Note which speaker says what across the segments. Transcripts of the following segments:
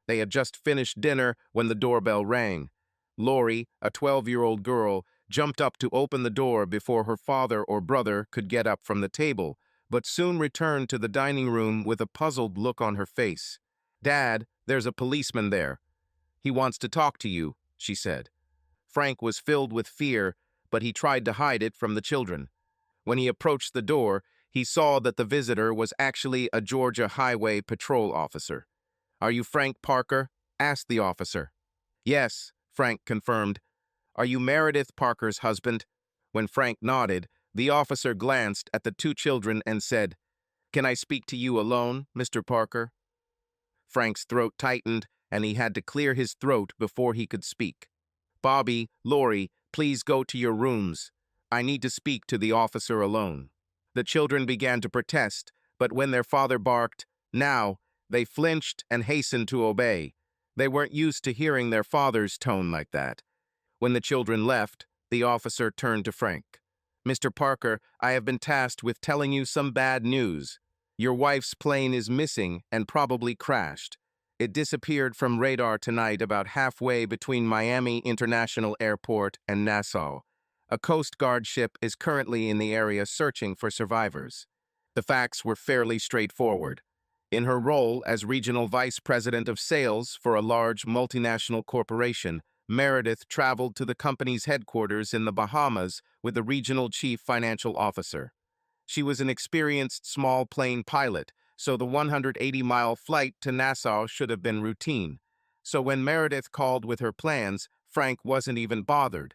Speaker 1: They had just finished dinner when the doorbell rang. Lori, a 12-year-old girl, jumped up to open the door before her father or brother could get up from the table, but soon returned to the dining room with a puzzled look on her face. "Dad, there's a policeman there. He wants to talk to you," she said. Frank was filled with fear, but he tried to hide it from the children. When he approached the door, he saw that the visitor was actually a Georgia Highway Patrol officer. "Are you Frank Parker?" asked the officer. "Yes," Frank confirmed. "Are you Meredith Parker's husband?" When Frank nodded, the officer glanced at the two children and said, "Can I speak to you alone, Mr. Parker?" Frank's throat tightened, and he had to clear his throat before he could speak. "Bobby, Lori, please go to your rooms. I need to speak to the officer alone." The children began to protest, but when their father barked, "Now," they flinched and hastened to obey. They weren't used to hearing their father's tone like that. When the children left, the officer turned to Frank. "Mr. Parker, I have been tasked with telling you some bad news. Your wife's plane is missing and probably crashed. It disappeared from radar tonight about halfway between Miami International Airport and Nassau. A Coast Guard ship is currently in the area searching for survivors." The facts were fairly straightforward. In her role as regional vice president of sales for a large multinational corporation, Meredith traveled to the company's headquarters in the Bahamas with the regional chief financial officer. She was an experienced small plane pilot, so the 180-mile flight to Nassau should have been routine. So when Meredith called with her plans, Frank wasn't even bothered.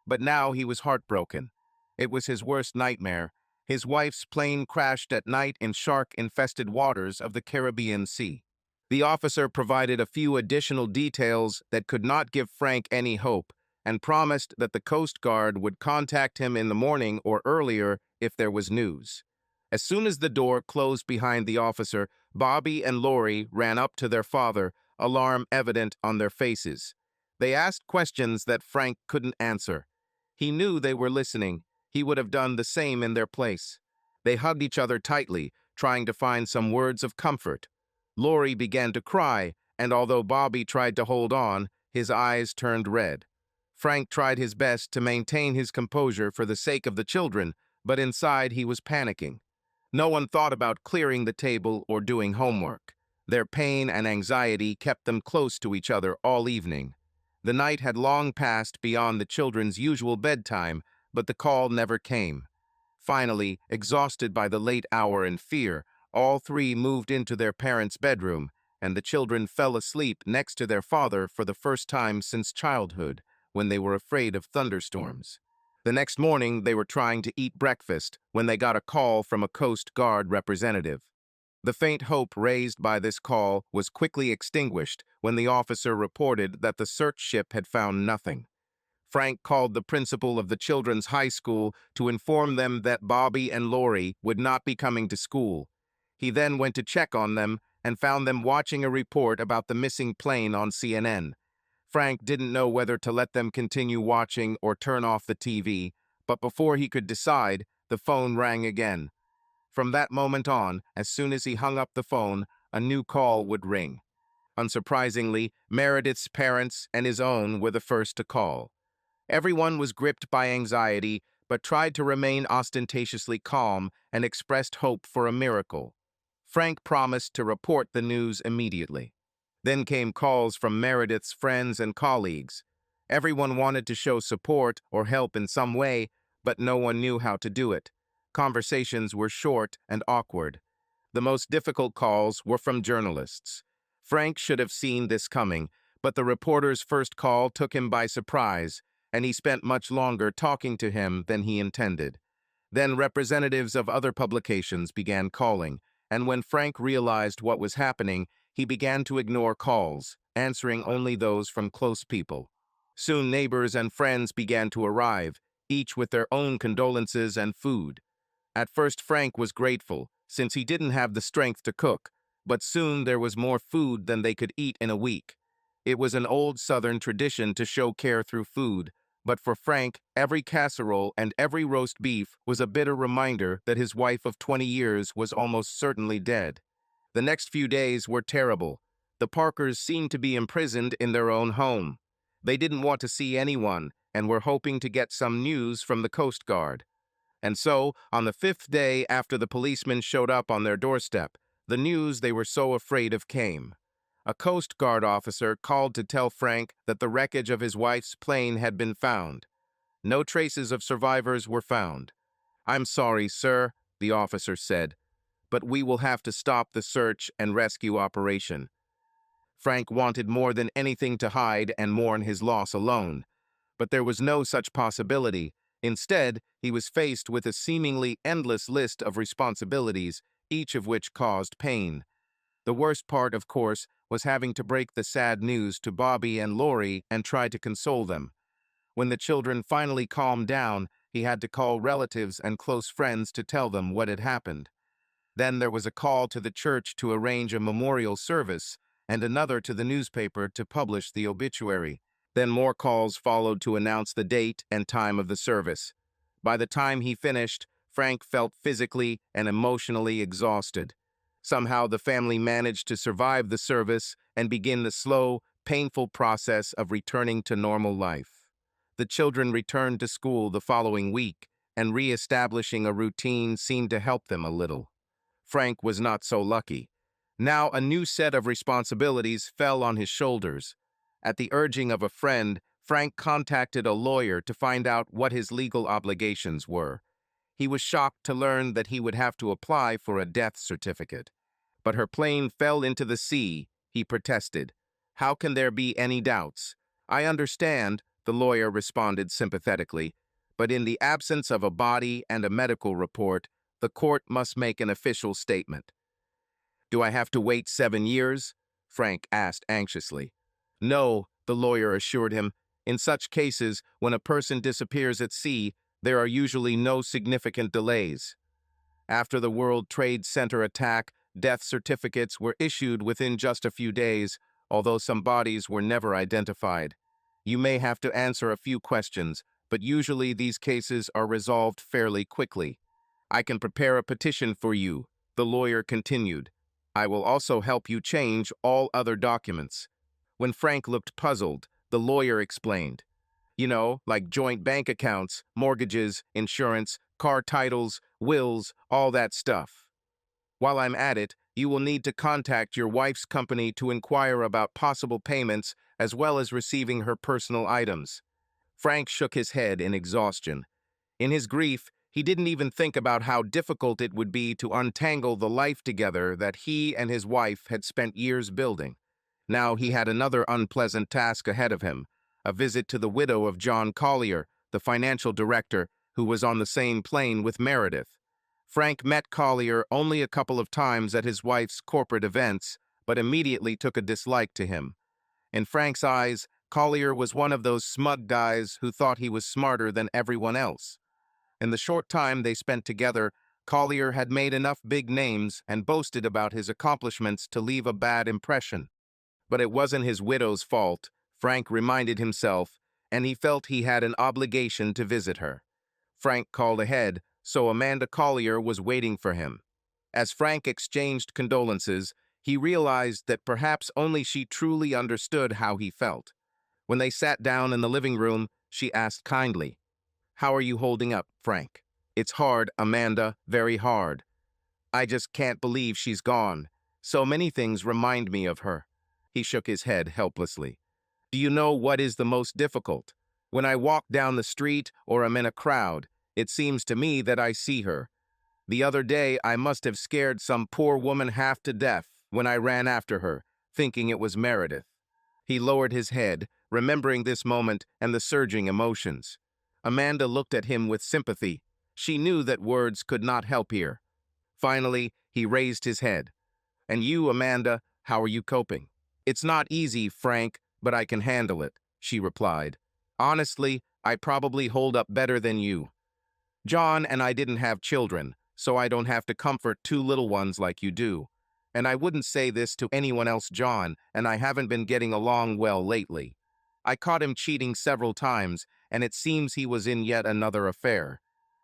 Speaker 1: But now he was heartbroken. It was his worst nightmare. His wife's plane crashed at night in shark-infested waters of the Caribbean Sea. The officer provided a few additional details that could not give Frank any hope, and promised that the Coast Guard would contact him in the morning or earlier if there was news. As soon as the door closed behind the officer, Bobby and Lori ran up to their father, alarm evident on their faces. They asked questions that Frank couldn't answer. He knew they were listening. He would have done the same in their place. They hugged each other tightly, trying to find some words of comfort. Lori began to cry, and although Bobby tried to hold on, his eyes turned red. Frank tried his best to maintain his composure for the sake of the children, but inside he was panicking. No one thought about clearing the table or doing homework. Their pain and anxiety kept them close to each other all evening. The night had long passed beyond the children's usual bedtime, but the call never came. Finally, exhausted by the late hour and fear, all three moved into their parents' bedroom, and the children fell asleep next to their father for the first time since childhood, when they were afraid of thunderstorms. The next morning, they were trying to eat breakfast when they got a call from a Coast Guard representative. The faint hope raised by this call was quickly extinguished when the officer reported that the search ship had found nothing. Frank called the principal of the children's high school to inform them that Bobby and Lori would not be coming to school. He then went to check on them and found them watching a report about the missing plane on CNN. Frank didn't know whether to let them continue watching or turn off the TV, but before he could decide, the phone rang again. From that moment on, as soon as he hung up the phone, a new call would ring. Unsurprisingly, Meredith's parents and his own were the first to call. Everyone was gripped by anxiety, but tried to remain ostentatiously calm and expressed hope for a miracle. Frank promised to report the news immediately. Then came calls from Meredith's friends and colleagues. Everyone wanted to show support or help in some way, but no one knew how to do it. Conversations were short and awkward. The most difficult calls were from journalists. Frank should have seen this coming, but the reporter's first call took him by surprise, and he spent much longer talking to him than he intended. Then representatives of other publications began calling, and when Frank realized what was happening, he began to ignore calls, answering only those from close people. Soon neighbors and friends began to arrive, each with their own condolences and food. At first Frank was grateful, since he didn't have the strength to cook, but soon there was more food than they could eat in a week. It was an old Southern tradition to show care through food, but for Frank, every casserole and every roast beef was a bitter reminder that his wife of 20 years was almost certainly dead. The next few days were terrible. The Parkers seemed to be imprisoned in their own home. They didn't want to see anyone and were hoping to get some news from the Coast Guard. And so, on the fifth day after the policemen showed up on their doorstep, the news they were so afraid of came. A Coast Guard officer called to tell Frank that the wreckage of his wife's plane had been found. No traces of survivors were found. "I'm sorry, sir," the officer said, "but we will have to stop the search and rescue operation." Frank wanted more than anything to hide and mourn his loss alone. But there was no such possibility. Instead, he was faced with a seemingly endless list of responsibilities, each of which caused pain. The worst part, of course, was having to break the sad news to Bobby and Lori and try to console them. When the children finally calmed down, he had to call relatives and close friends to tell them what had happened. Then there was a call to the church to arrange a memorial service, and another to the newspaper to publish the obituary. Then more calls followed to announce the date and time of the service. By the time he finished, Frank felt physically and emotionally exhausted. Somehow the family managed to survive the service and begin the slow, painful process of returning to normal life. The children returned to school the following week, and re-establishing a routine seemed to help them a little. Frank was not so lucky. Now a new set of responsibilities fell on his shoulders. At the urging of a friend, Frank contacted a lawyer to find out what his legal obligations were. He was shocked to learn that he would have to apply for a death certificate. "But her plane fell into the sea," he protested. "How can there be any doubts?" "I understand," the lawyer responded sympathetically, "but in the absence of a body and a medical report, the court must make an official statement." "Do I have to wait 7 years?" Frank asked anxiously. "No," the lawyer assured him. "In such cases, when a person disappears at sea, there are usually no significant delays." After the World Trade Center attack, death certificates were issued within just a few days, although some bodies were never identified. "You may have to answer a few questions, but usually these cases are resolved fairly quickly. I can prepare a petition for you," the lawyer continued. "I will also help you change all other documents." When Frank looked puzzled, the lawyer explained. "You know, like joint bank accounts, mortgages, insurance, car titles, wills, all that stuff. While I'm at it, you will need to contact your wife's company to inquire about possible payments as well as receiving her personal items." Frank shook his head in exhaustion. In his grief, he didn't even think about how difficult it would be to untangle the life together that he and his wife had spent years building. Now he had another unpleasant task ahead of him, a visit to the widow of John Collier, the financial director, who was on the same plane with Meredith. Frank met Collier only a couple of times at his wife's corporate events, but immediately took a dislike to him. In Frank's eyes, Collier was one of those smug guys who thought he was smarter than everyone else. In the short time they spent together, Collier had made enough big names and boasted about his accomplishments to leave a bad impression. But it wasn't his widow's fault, Frank reminded himself, and he felt he had an obligation to visit her. Frank called ahead, so Amanda Collier was waiting for him. As Frank exchanged condolences, he realized that perhaps only she truly understood how he felt. When they sat down in the living room, she asked kindly, "How are you holding up, Frank?" "It's hard, Amanda, very hard. I just can't believe she's gone. So many things remind me of her." He shook his head helplessly. "Do you know what is the most difficult? When I walk down the street or am in a crowd, it seems to me that I see her. The other day I must have scared some poor woman half to death when I ran after her, thinking it was Meredith." He lowered his head, remembering this moment and the surging emotions. Amanda looked at him with sympathy. She knew that words could not help here. Finally, he raised his head. "And you, Amanda, how are you coping?" "It's not easy, Frank, but I can handle it," she replied. "Honestly, I probably hold up better than you. John and I didn't have children, so I don't have to comfort two little ones like you do. And I wouldn't say this to anyone else, John, and I haven't been getting along well lately. I caught him cheating several times, and it seems he was in yet another affair.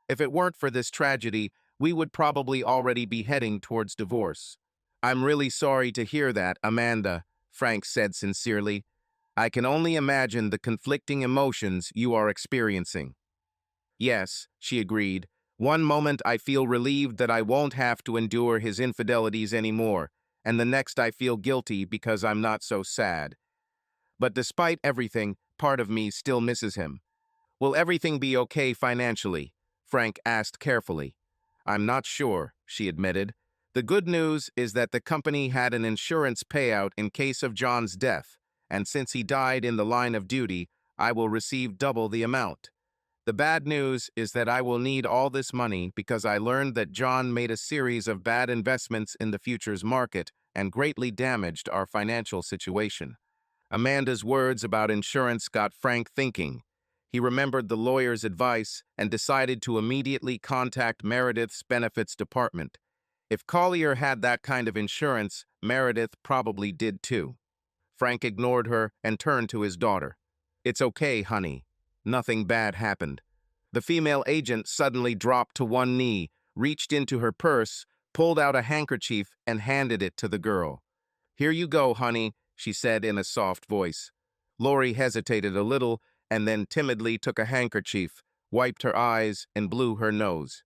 Speaker 1: If it weren't for this tragedy, we would probably already be heading towards divorce." "I'm really sorry to hear that, Amanda." Frank said sincerely. I can only imagine the conflicting emotions you are experiencing. Yes, she agreed. One moment I feel relieved that I won't have to endure his infidelities anymore, and the next I feel guilty because I'm not so sad. But despite everything, part of me still misses him. Will everything be okay financially? Frank asked carefully. I'm not sure, she admitted. The good news is that the company had an insurance payout in case of John's death, and since he died in the line of duty, I will receive double the amount. The bad news is that I will need all this money because I learned that John made a series of bad investments in the futures market and greatly damaged our financial situation. Amanda's words about insurance got Frank thinking. He remembered the lawyer's advice and decided to immediately contact Meredith's benefits department. If Collier had that kind of insurance, Meredith probably did too. Frank ignored her and turned to his daughter. It's okay, honey. Nothing bad happened. The female agent suddenly dropped to one knee, reached into her purse, pulled out a handkerchief, and handed it to the girl. Here you go, honey, she said in a soft voice. Lori hesitated a little and then timidly took a handkerchief, wiped her eyes, and blew her nose.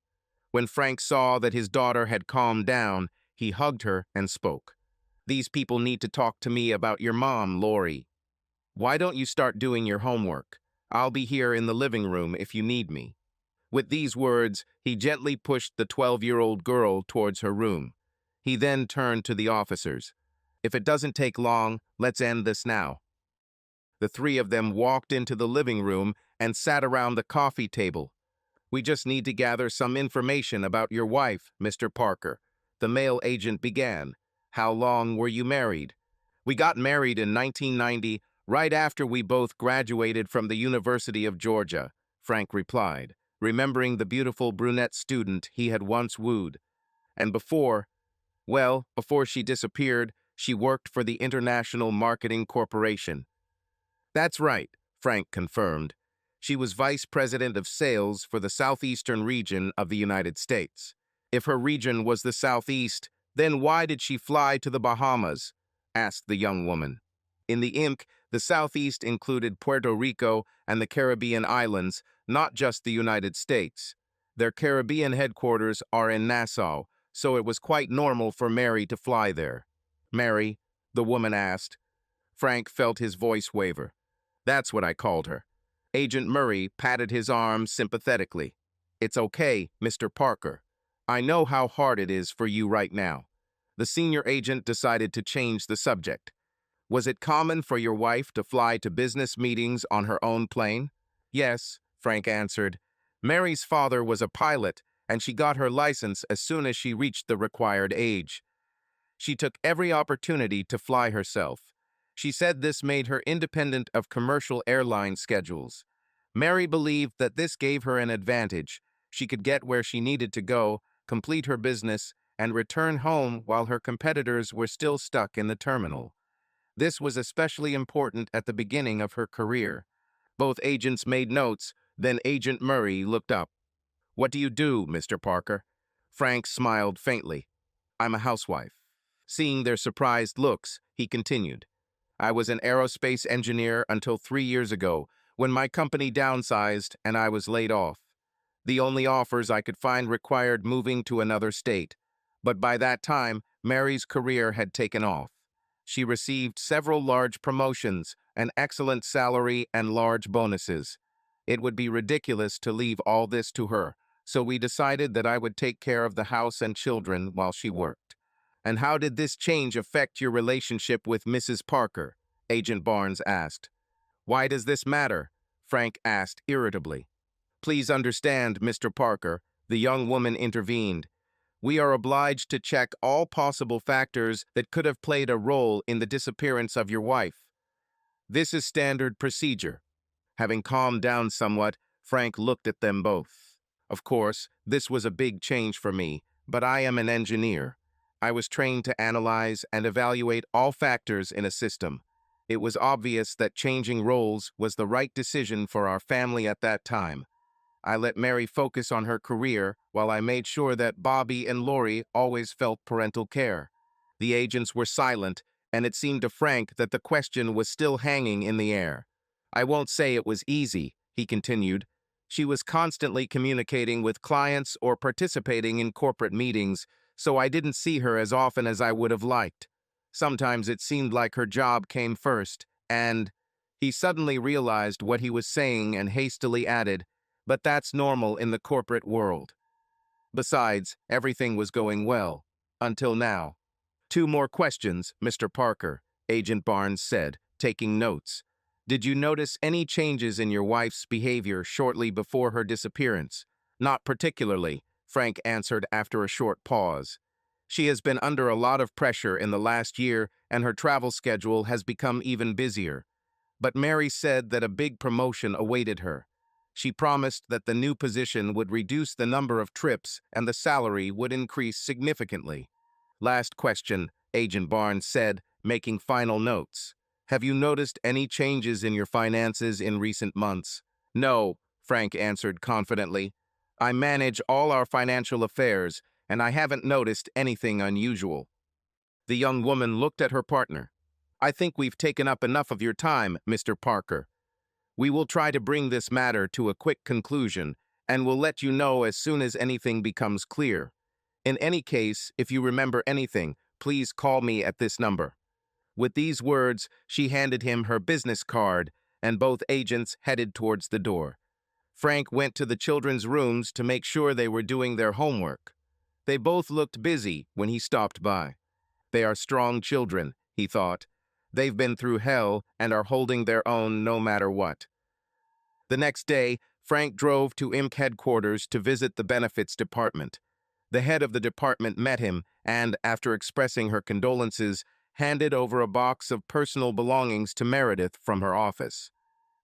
Speaker 1: When Frank saw that his daughter had calmed down, he hugged her and spoke. These people need to talk to me about your mom, Lori. Why don't you start doing your homework? I'll be here in the living room if you need me. With these words, he gently pushed the 12-year-old girl towards her room. He then turned to the officers. If it doesn't take long, let's end this now. The three of them walked into the living room and sat around the coffee table. We just need to gather some information about your wife, Mr. Parker. The male agent began. How long were you married? We got married in 1990, right after we both graduated from the University of Georgia, Frank replied, remembering the beautiful brunette student he had once wooed. And before she disappeared, she worked for the International Marketing Corporation. That's right, Frank confirmed. She was vice president of sales for the southeastern region of the United States. If her region was the southeast, then why did she fly to the Bahamas? Asked the young woman. In the Inc., the southeast included Puerto Rico and the Caribbean islands, not just the United States. Their Caribbean headquarters are in Nassau, so it was quite normal for Mary to fly there. Mary, the woman asked. Frank felt his voice waver. That's what I called her. Agent Murray patted his arm sympathetically. It's okay, Mr. Parker. I know how hard it is for you right now. The senior agent decided to change the subject. Was it common for your wife to fly to business meetings on her own plane? Yes, Frank answered. Mary's father was a pilot, and she got her license as soon as she reached the required age. She took every opportunity to fly herself. She said this made her independent of commercial airline schedules. Mary believed that this gave her an advantage. She could get where she needed to go, complete her business, and return home while her competitors were still stuck in the terminal. This was especially important at the beginning of her career. Both agents made notes, then Agent Murray looked up. What do you do, Mr. Parker? Frank smiled faintly. I'm a housewife. Seeing their surprised looks, he continued. I was an aerospace engineer until 3 years ago, when my company downsized and I was laid off. The only offers I could find required moving to another state. But by that time, Mary's career had taken off. She received several large promotions, an excellent salary, and large bonuses. It would be ridiculous to leave all this to her, so we decided that I would take care of the house and children while she worked. And how did this change affect your relationship with Mrs. Parker? Agent Barnes asked. Why does this matter? Frank asked irritably. Please understand, Mr. Parker, the young woman intervened. We are obliged to check all possible factors that could have played a role in the disappearance of your wife. This is standard procedure. Having calmed down somewhat, Frank looked at them both. Of course, this was a big change for me, but I am an engineer. I was trained to analyze and evaluate all factors in a system. It was obvious that changing roles was the right decision for our family at that time. I let Mary focus on her career while I made sure that Bobby and Lori always felt parental care. The agents were silent, and it seemed to Frank that the question was still hanging in the air. "I won't say it was easy," he continued. "She was constantly communicating with clients or participating in corporate meetings, so I didn't see her as often as I would have liked. Sometimes it seemed like her job came first, and—" He suddenly realized what he was saying and hastily added, "But that's normal in the corporate world. Besides, everything was going well. Until now." "Two more questions, Mr. Parker," Agent Barnes said, taking notes. "Did you notice any changes in your wife's behavior shortly before her disappearance?" "Not particularly," Frank answered after a short pause. "She has been under a lot of pressure in the last year, and her travel schedule has become even busier. But Mary said that a big promotion awaited her. She promised that the new position would reduce the number of trips and the salary would increase significantly." "Last question," Agent Barnes said, making final notes. "Have you noticed any changes in your finances in recent months?" "No," Frank answered confidently. "I manage all our financial affairs, and I haven't noticed anything unusual." The young woman looked at her partner. "I think we've taken up enough of your time, Mr. Parker. We will try to bring this matter to a quick conclusion, and will let you know as soon as anything becomes clear. In any case, if you remember anything, please call me at this number." With these words, she handed him her business card, and both agents headed towards the door. Frank went to the children's rooms to make sure they were doing their homework. They both looked busy when he stopped by. "They are strong children," he thought. "They've been through hell and are holding their own no matter what." The next day, Frank drove to IMC headquarters to visit the benefits department. The head of the department met him and, after expressing her condolences, handed over a box of personal belongings to Meredith from her office.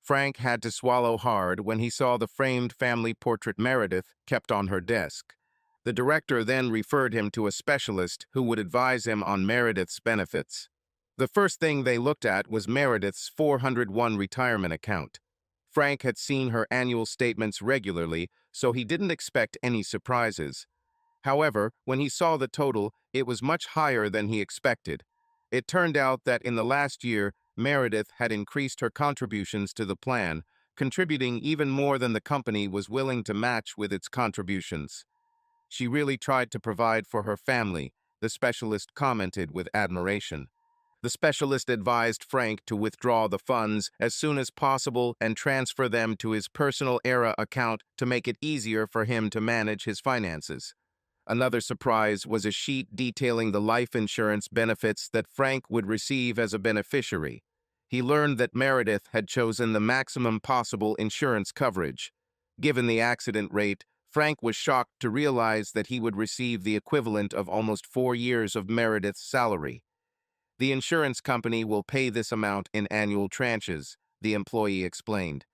Speaker 1: Frank had to swallow hard when he saw the framed family portrait Meredith kept on her desk. The director then referred him to a specialist who would advise him on Meredith's benefits. The first thing they looked at was Meredith's 401 retirement account. Frank had seen her annual statements regularly, so he didn't expect any surprises. However, when he saw the total, it was much higher than he expected. It turned out that in the last year, Meredith had increased her contributions to the plan, contributing even more than the company was willing to match with its contributions. "She really tried to provide for her family," the specialist commented with admiration. The specialist advised Frank to withdraw the funds as soon as possible and transfer them to his personal ERA account to make it easier for him to manage his finances. Another surprise was a sheet detailing the life insurance benefits that Frank would receive as a beneficiary. He learned that Meredith had chosen the maximum possible insurance coverage. Given the accident rate, Frank was shocked to realize that he would receive the equivalent of almost 4 years of Meredith's salary. "The insurance company will pay this amount in annual tranches," the employee explained.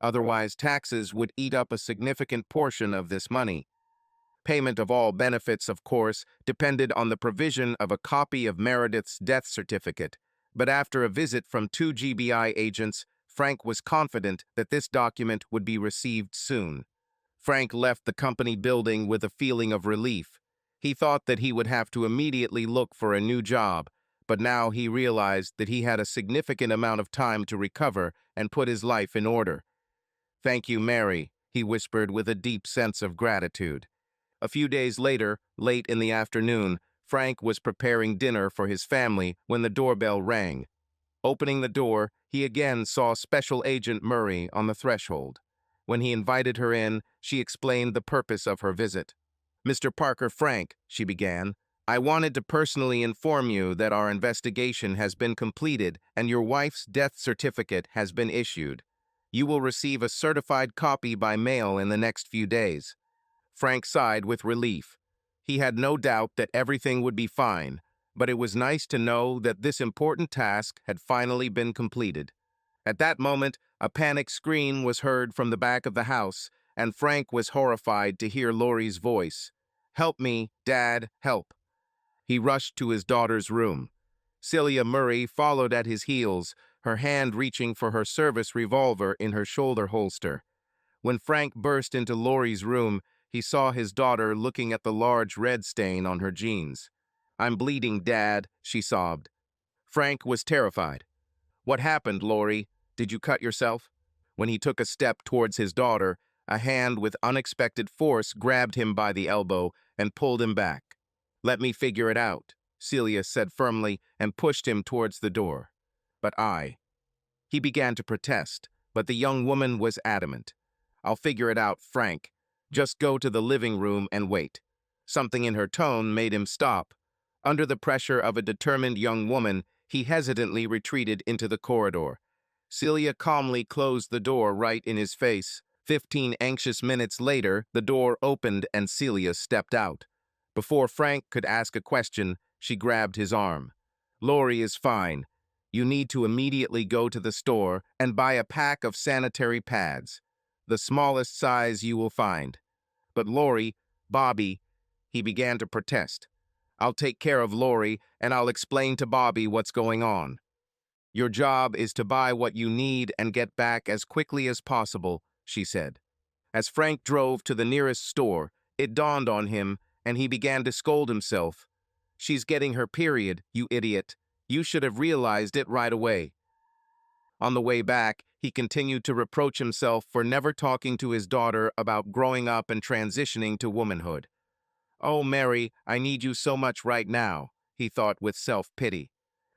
Speaker 1: "Otherwise, taxes would eat up a significant portion of this money." Payment of all benefits, of course, depended on the provision of a copy of Meredith's death certificate, but after a visit from 2 GBI agents, Frank was confident that this document would be received soon. Frank left the company building with a feeling of relief. He thought that he would have to immediately look for a new job, but now he realized that he had a significant amount of time to recover and put his life in order. "Thank you, Mary," he whispered with a deep sense of gratitude. A few days later, late in the afternoon, Frank was preparing dinner for his family when the doorbell rang. Opening the door, he again saw Special Agent Murray on the threshold. When he invited her in, she explained the purpose of her visit. "Mr. Parker Frank," she began, "I wanted to personally inform you that our investigation has been completed and your wife's death certificate has been issued. You will receive a certified copy by mail in the next few days." Frank sighed with relief. He had no doubt that everything would be fine, but it was nice to know that this important task had finally been completed. At that moment, a panic scream was heard from the back of the house, and Frank was horrified to hear Laurie's voice. "Help me, Dad, help." He rushed to his daughter's room. Celia Murray followed at his heels, her hand reaching for her service revolver in her shoulder holster. When Frank burst into Laurie's room, he saw his daughter looking at the large red stain on her jeans. "I'm bleeding, Dad," she sobbed. Frank was terrified. "What happened, Lori? Did you cut yourself?" When he took a step towards his daughter, a hand with unexpected force grabbed him by the elbow and pulled him back. "Let me figure it out," Celia said firmly and pushed him towards the door. He began to protest, but the young woman was adamant. "I'll figure it out, Frank. Just go to the living room and wait." Something in her tone made him stop. Under the pressure of a determined young woman, he hesitantly retreated into the corridor. Celia calmly closed the door right in his face. 15 anxious minutes later, the door opened and Celia stepped out. Before Frank could ask a question, she grabbed his arm. "Lori is fine. You need to immediately go to the store and buy a pack of sanitary pads, the smallest size you will find." "But Lori, Bobby," he began to protest. "I'll take care of Lori and I'll explain to Bobby what's going on." "Your job is to buy what you need and get back as quickly as possible," she said. As Frank drove to the nearest store, it dawned on him and he began to scold himself. "She's getting her period, you idiot. You should have realized it right away." On the way back, he continued to reproach himself for never talking to his daughter about growing up and transitioning to womanhood. "Oh, Mary, I need you so much right now," he thought with self-pity.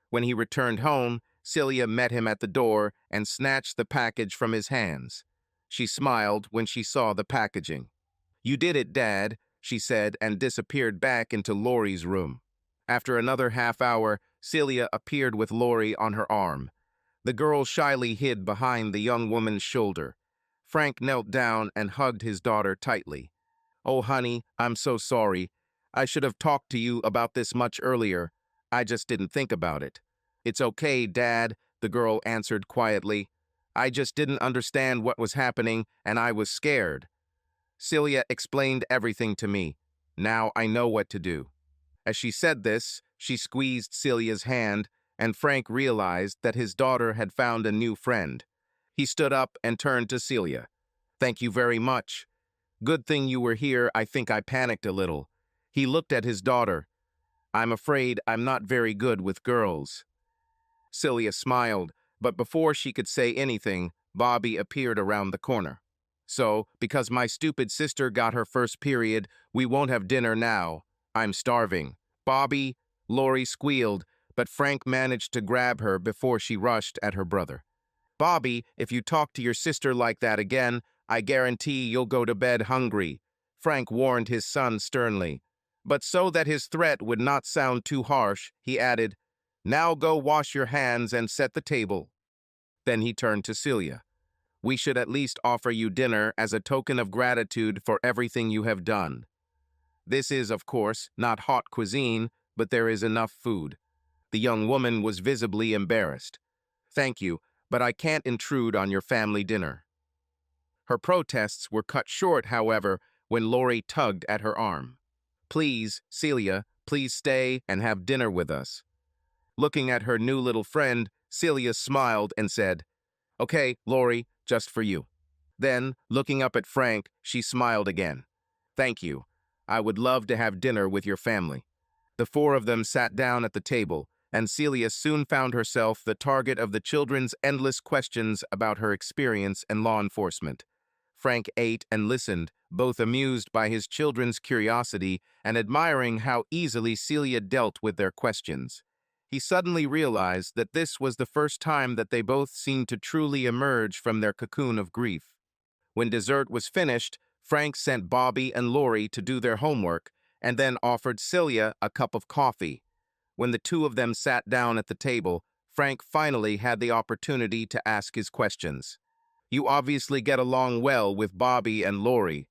Speaker 1: When he returned home, Celia met him at the door and snatched the package from his hands. She smiled when she saw the packaging. "You did it, Dad," she said, and disappeared back into Lori's room. After another half hour, Celia appeared with Lori on her arm. The girl shyly hid behind the young woman's shoulder. Frank knelt down and hugged his daughter tightly. "Oh, honey, I'm so sorry. I should have talked to you about this much earlier. I just didn't think about it." "It's okay, Dad," the girl answered quietly. "I just didn't understand what was happening, and I was scared. Celia explained everything to me. Now I know what to do." As she said this, she squeezed Celia's hand, and Frank realized that his daughter had found a new friend. He stood up and turned to Celia. "Thank you very much. Good thing you were here. I think I panicked a little." He looked at his daughter. "I'm afraid I'm not very good with girls." Celia smiled, but before she could say anything, Bobby appeared around the corner. "So, because my stupid sister got her first period, we won't have dinner now. I'm starving." "Bobby," Lori squealed, but Frank managed to grab her before she rushed at her brother. "Bobby, if you talk to your sister like that again, I guarantee you'll go to bed hungry," Frank warned his son sternly. But so that his threat would not sound too harsh, he added, "Now go wash your hands and set the table." Then he turned to Celia. "We should at least offer you dinner as a token of gratitude for everything you have done. This is, of course, not hot cuisine, but there is enough food." The young woman was visibly embarrassed. "Thank you, but I can't intrude on your family dinner." Her protests were cut short, however, when Lori tugged at her arm. "Please, Celia, please stay and have dinner with us." Looking at her new little friend, Celia smiled and said, "Okay, Lori, just for you." Then, looking up at Frank, she smiled again. "Thank you. I would love to have dinner with your family." The four of them sat down at the table, and Celia soon found herself the target of the children's endless questions about her experience in law enforcement. Frank ate and listened, both amused by his children's curiosity and admiring how easily Celia dealt with their questions. He suddenly realized that this was the first time that they both seemed to truly emerge from their cocoon of grief. When dessert was finished, Frank sent Bobby and Lori to do their homework and then offered Celia a cup of coffee. When the two of them sat down at the table, Frank finally had the opportunity to ask his questions. "You obviously get along well with Bobby and Lori.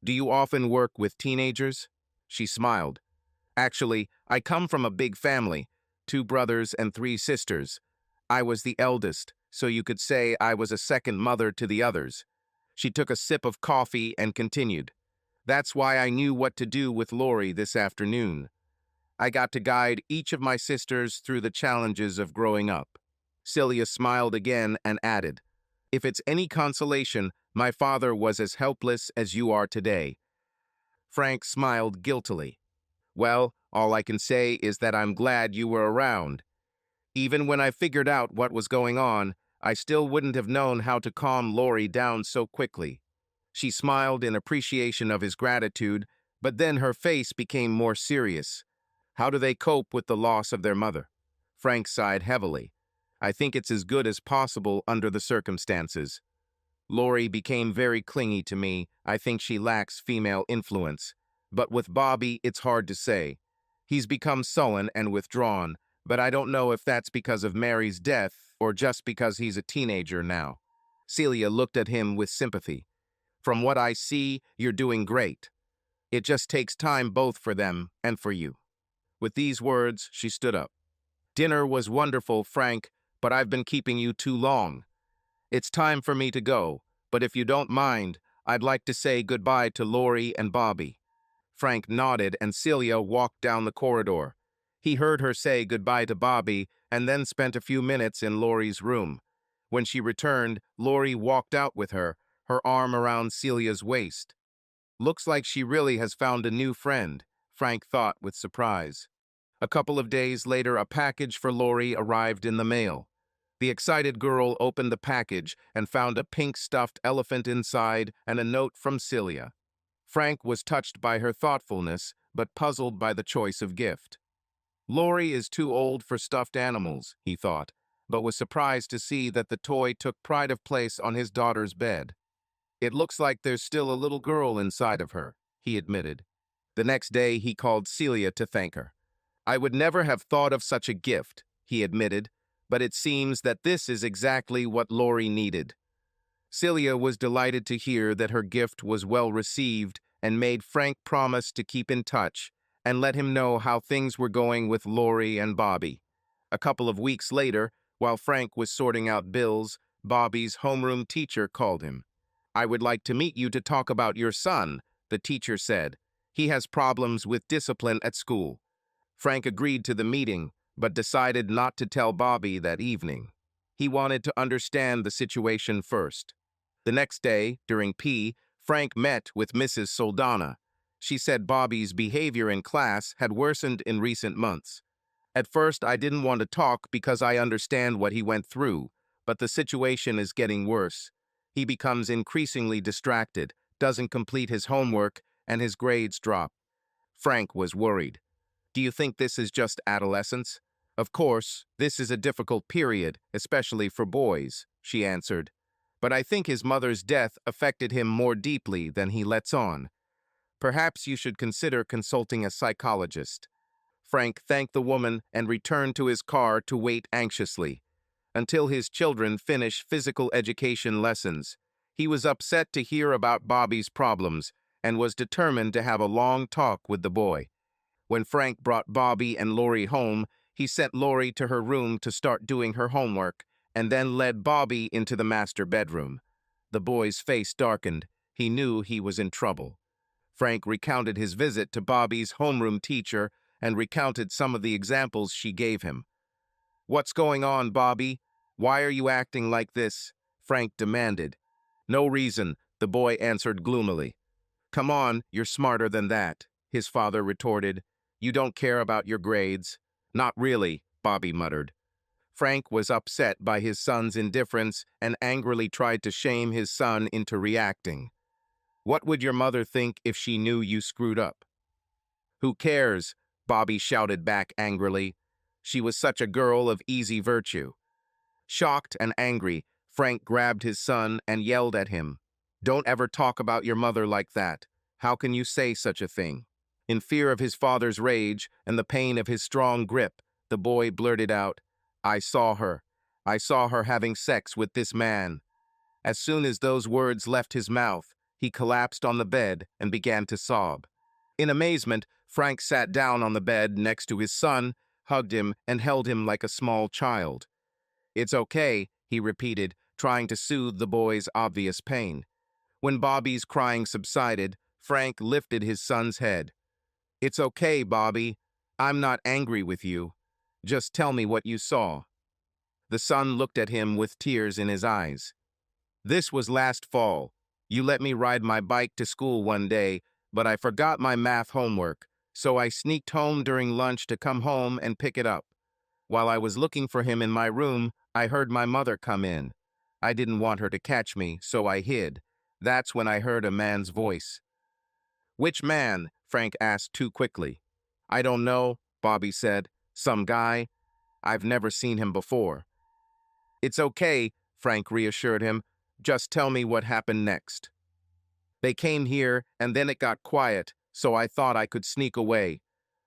Speaker 1: Do you often work with teenagers?" She smiled. "Actually, I come from a big family, 2 brothers and 3 sisters. I was the eldest, so you could say I was a second mother to the others." She took a sip of coffee and continued. "That's why I knew what to do with Lori this afternoon. I got to guide each of my sisters through the challenges of growing up." Celia smiled again and added, "If it's any consolation, my father was as helpless as you are today." Frank smiled guiltily. "Well, all I can say is that I'm glad you were around." Even when I figured out what was going on, I still wouldn't have known how to calm Lori down so quickly. She smiled in appreciation of his gratitude, but then her face became more serious. How do they cope with the loss of their mother? Frank sighed heavily. I think it's as good as possible under the circumstances. Lori became very clingy to me. I think she lacks female influence. But with Bobby, it's hard to say. He's become sullen and withdrawn, but I don't know if that's because of Mary's death or just because he's a teenager now. Celia looked at him with sympathy. From what I see, you're doing great. It just takes time both for them and for you. With these words, she stood up. Dinner was wonderful, Frank, but I've been keeping you too long. It's time for me to go, but if you don't mind, I'd like to say goodbye to Lori and Bobby. Frank nodded and Celia walked down the corridor. He heard her say goodbye to Bobby and then spent a few minutes in Lori's room. When she returned, Lori walked out with her, her arm around Celia's waist. Looks like she really has found a new friend, Frank thought with surprise. A couple of days later, a package for Lori arrived in the mail. The excited girl opened the package and found a pink stuffed elephant inside and a note from Celia. Frank was touched by her thoughtfulness, but puzzled by the choice of gift. Lori is too old for stuffed animals, he thought, but was surprised to see that the toy took pride of place on his daughter's bed. It looks like there's still a little girl inside of her, he admitted. The next day, he called Celia to thank her. I would never have thought of such a gift, he admitted, but it seems that this is exactly what Lori needed. Celia was delighted to hear that her gift was well received and made Frank promise to keep in touch and let him know how things were going with Lori and Bobby. A couple of weeks later, while Frank was sorting out bills, Bobby's homeroom teacher called him. I would like to meet you to talk about your son, the teacher said. He has problems with discipline at school. Frank agreed to the meeting, but decided not to tell Bobby that evening. He wanted to understand the situation first. The next day, during P, Frank met with Mrs. Soldana. She said Bobby's behavior in class had worsened in recent months. At first, I didn't want to talk because I understand what he went through, but the situation is getting worse. He becomes increasingly distracted, doesn't complete his homework, and his grades drop. Frank was worried. Do you think this is just adolescence? Of course, this is a difficult period, especially for boys, she answered. But I think his mother's death affected him more deeply than he lets on. Perhaps you should consider consulting a psychologist. Frank thanked the woman and returned to his car to wait anxiously until his children finished physical education lessons. He was upset to hear about Bobby's problems and was determined to have a long talk with the boy. When Frank brought Bobby and Lori home, he sent Lori to her room to start doing her homework and then led Bobby into the master bedroom. The boy's face darkened. He knew he was in trouble. Frank recounted his visit to Bobby's homeroom teacher and recounted some of the examples she gave him. What's going on, Bobby? Why are you acting like this? Frank demanded. No reason, the boy answered gloomily. Come on, you're smarter than that, his father retorted. You don't care about your grades. Not really, Bobby muttered. Frank was upset by his son's indifference and angrily tried to shame his son into reacting. What would your mother think if she knew you screwed up? Who cares? Bobby shouted back angrily. She was such a girl of easy virtue. Shocked and angry, Frank grabbed his son and yelled at him. Don't ever talk about your mother like that. How can you say such a thing? In fear of his father's rage and the pain of his strong grip, the boy blurted out, I saw her. I saw her having sex with this man. As soon as those words left his mouth, he collapsed on the bed and began to sob. In amazement, Frank sat down on the bed next to his son, hugged him, and held him like a small child. It's okay, he repeated, trying to soothe the boy's obvious pain. When Bobby's crying subsided, Frank lifted his son's head. It's okay, Bobby. I'm not angry with you. Just tell me what you saw. The son looked at him with tears in his eyes. This was last fall. You let me ride my bike to school one day, but I forgot my math homework, so I sneaked home during lunch to come home and pick it up. While I was looking for him in my room, I heard my mother come in. I didn't want her to catch me, so I hid. That's when I heard a man's voice. Which man? Frank asked too quickly. I don't know, Bobby said. Some guy. I've never seen him before. It's okay, Frank reassured him. Just tell me what happened next. They came here, and then it got quiet, so I thought I could sneak away.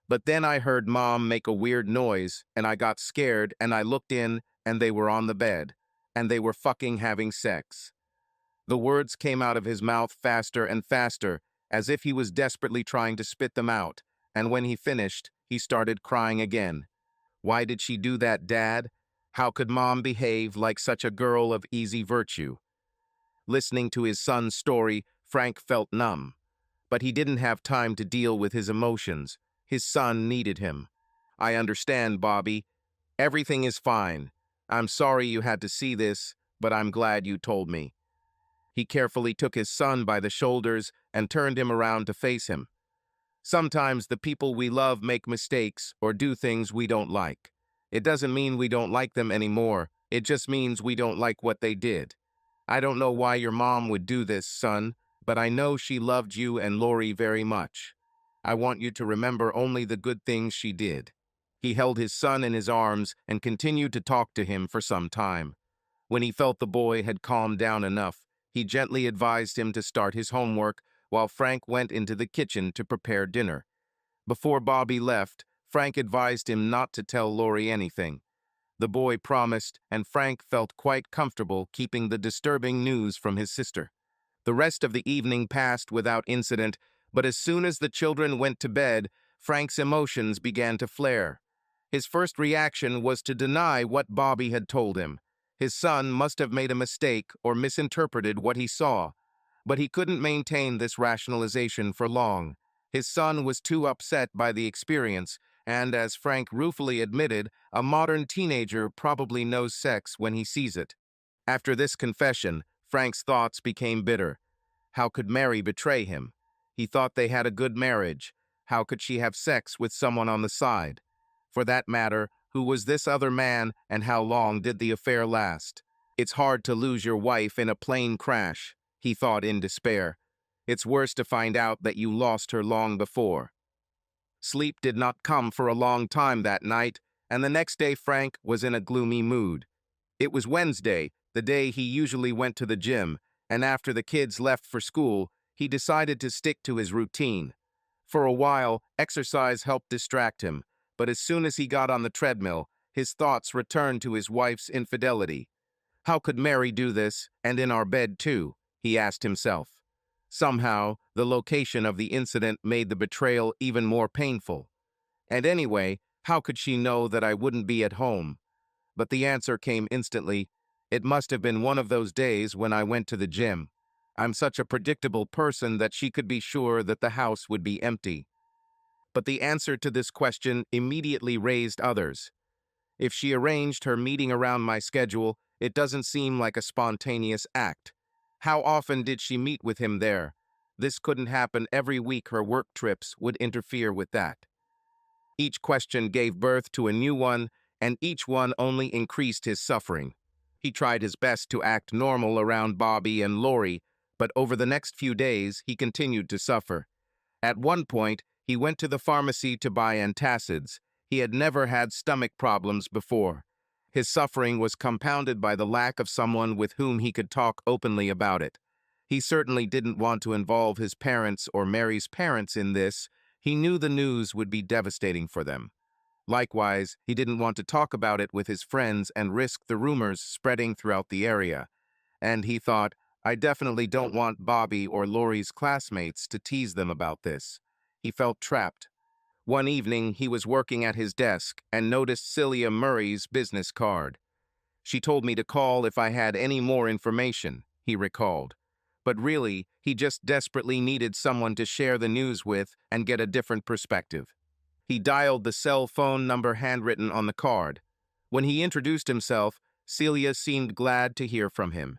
Speaker 1: But then I heard Mom make a weird noise, and I got scared, and I looked in, and they were on the bed, and they were fucking having sex. The words came out of his mouth faster and faster, as if he was desperately trying to spit them out, and when he finished, he started crying again. Why did she do that, Dad? How could Mom behave like such a girl of easy virtue? Listening to his son's story, Frank felt numb. But he didn't have time to deal with his emotions. His son needed him. I understand, Bobby. Everything is fine. I'm sorry you had to see this, but I'm glad you told me. He carefully took his son by the shoulders and turned him around to face him. Sometimes the people we love make mistakes or do things we don't like. It doesn't mean we don't like them anymore. It just means we don't like what they did. I don't know why your mom would do this, son, but I know she loved you and Lori very much. I want you to remember only the good things she did. He held his son in his arms and continued to talk to him for some time. When he felt the boy had calmed down enough, he gently advised him to start his homework while Frank went into the kitchen to prepare dinner. Before Bobby left, Frank advised him not to tell Lori anything. The boy promised, and Frank felt quite comfortable keeping the disturbing news from his sister. The rest of the evening passed without incident, but as soon as the children went to bed, Frank's emotions began to flare. His first reaction was to deny what Bobby had told him. His son must have made a mistake or misinterpreted what he saw. But he couldn't maintain this rationalization for long. His son was too upset by the experience, and as Frank ruefully admitted, a modern teenager probably knows sex when he sees it. After this confession, Frank's thoughts became bitter. How could Mary betray him? He thought they had a good marriage. How could she have sex with someone on the side? For that matter, who was this other man, and how long did the affair last? It's hard to lose your wife in a plane crash, he thought in despair. It's worse to find out that you lost her long before. Sleep did not come for a long time that night, and the next day Frank was in a gloomy mood. It was Wednesday, the day he usually went to the gym, and after the kids left for school, he decided to stick to his routine. For a while, exercise helped distract him, but as soon as he got on the treadmill, his thoughts returned to his wife's infidelity. How could Mary do this, and in our bed too? He asked himself. Somehow, the location of the incident made the betrayal even more painful. And anyway, how could she know that I wouldn't be at home? But the answer came instantly. It must have been one of those days when I went to the gym. I'm such a predictable person that she could be sure that the house would be empty. But the answer to this question immediately raised others. If she arranged her meeting around my schedule, it doesn't seem like a spontaneous act. How often did she meet with him there? This couldn't happen every week. Her work trips would interfere with that. Each question gave birth to a new one, and each one only increased his suffering. He tried his best to act normal around Bobby and Lori, but over the next few days, he continued to suffer. At one point, he went to the pharmacy to buy antacids. He had never had stomach problems before. His suffering was compounded by the lack of someone with whom he could talk openly about it. He certainly didn't want to involve his parents or Mary's parents in this. He knew the news would be devastating for them. Likewise, he didn't want to talk about it with his friends and risk the rumors spreading throughout the area. And he thought, I definitely don't want Bobby or Lori's classmates to tease them about this. He felt trapped. One evening, he was working at his desk and noticed Celia Murray's business card. She told me to call if I had any more information, he recalled. But really, he just desperately needed someone to share the news with and get a different perspective. He dialed the cell phone number handwritten on the card. When he introduced himself, Celia seemed glad to hear from him.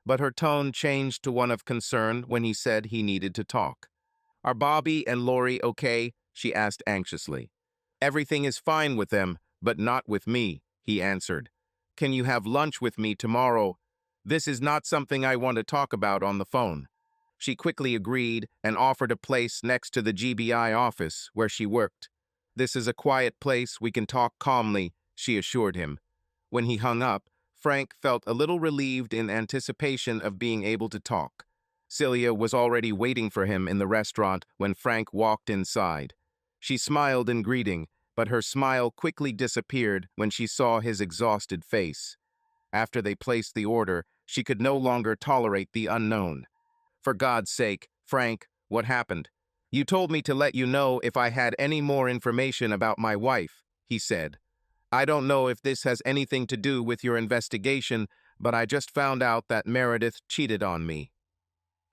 Speaker 1: But her tone changed to one of concern when he said he needed to talk. Are Bobby and Lori okay? She asked anxiously. Everything is fine with them, "But not with me," he answered. "Can you have lunch with me tomorrow?" "This is not something I want to talk about on the phone." She quickly agreed and offered a place next to the GBI office where she worked. "This is a quiet place, we can talk calmly," she assured him. When he hung up, Frank felt a little relieved in anticipation of being able to talk. Celia was already waiting for him in the restaurant when Frank walked inside. She smiled in greeting, but her smile quickly disappeared when she saw his exhausted face. After they placed the order, she could no longer tolerate the unknown. "For God's sake, Frank, what happened?" "You told me to let you know if I had any more information about my wife," he said. "I don't know if this has anything to do with your investigation, but I just found out that Meredith cheated on me."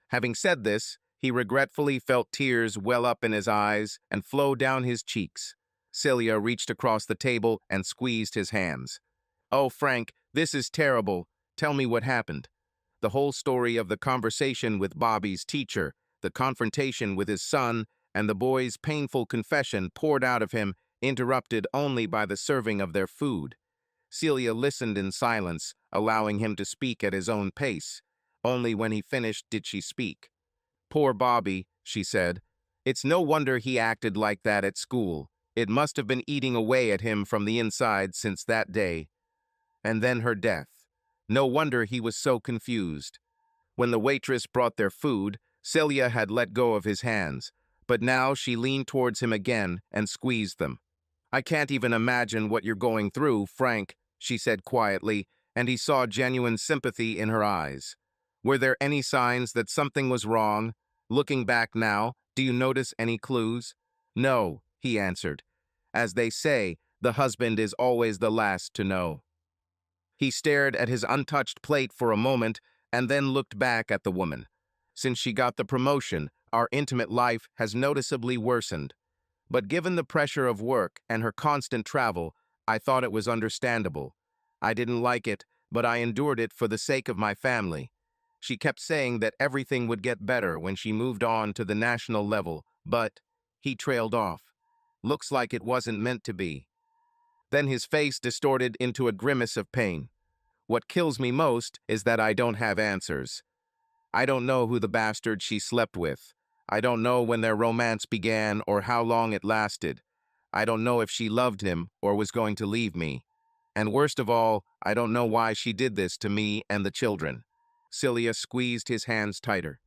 Speaker 1: Having said this, he regretfully felt tears well up in his eyes and flow down his cheeks. Celia reached across the table and squeezed his hands. "Oh, Frank, this is terrible. Tell me what happened." The whole story of the conversation with Bobby's teacher, the confrontation with his son, and the boy's painful confession poured out of him, interrupted only by the serving of their food. Celia listened in silence, allowing him to speak at his own pace. Only when he finished did she speak. "Poor Bobby," she said. "It's no wonder he acted like that at school. It must have been eating away at him from the inside since that day. And then her death. No wonder he was so confused." When the waitress brought their food, Celia had let go of his hands, but now she leaned towards him again and squeezed them. "I can't even imagine what you're going through, Frank," she said quietly, and he saw genuine sympathy in her eyes. "Were there any signs that something was wrong? Looking back now, do you notice any clues?" "No," he answered. "As they say, the husband is always the last to know." He stared at his untouched plate for a moment and then looked back at the woman. "Since she got the promotion, our intimate life has noticeably worsened. But given the pressure of work and her constant travel, I thought it was understandable. I didn't like it, but I endured it for the sake of my family. She kept saying that everything would get better when she moved on to the national level, but—" He trailed off. "Looks like it wasn't meant to be." Then his face distorted into a grimace of pain. "What kills me most is that I don't have answers. I don't know who the bastard she slept with. I don't know when their romance began or how long it lasted. I don't know if she loved him or was going to leave me. And worst of all, I don't know why she did this to me and the children." Celia squeezed his hands tighter.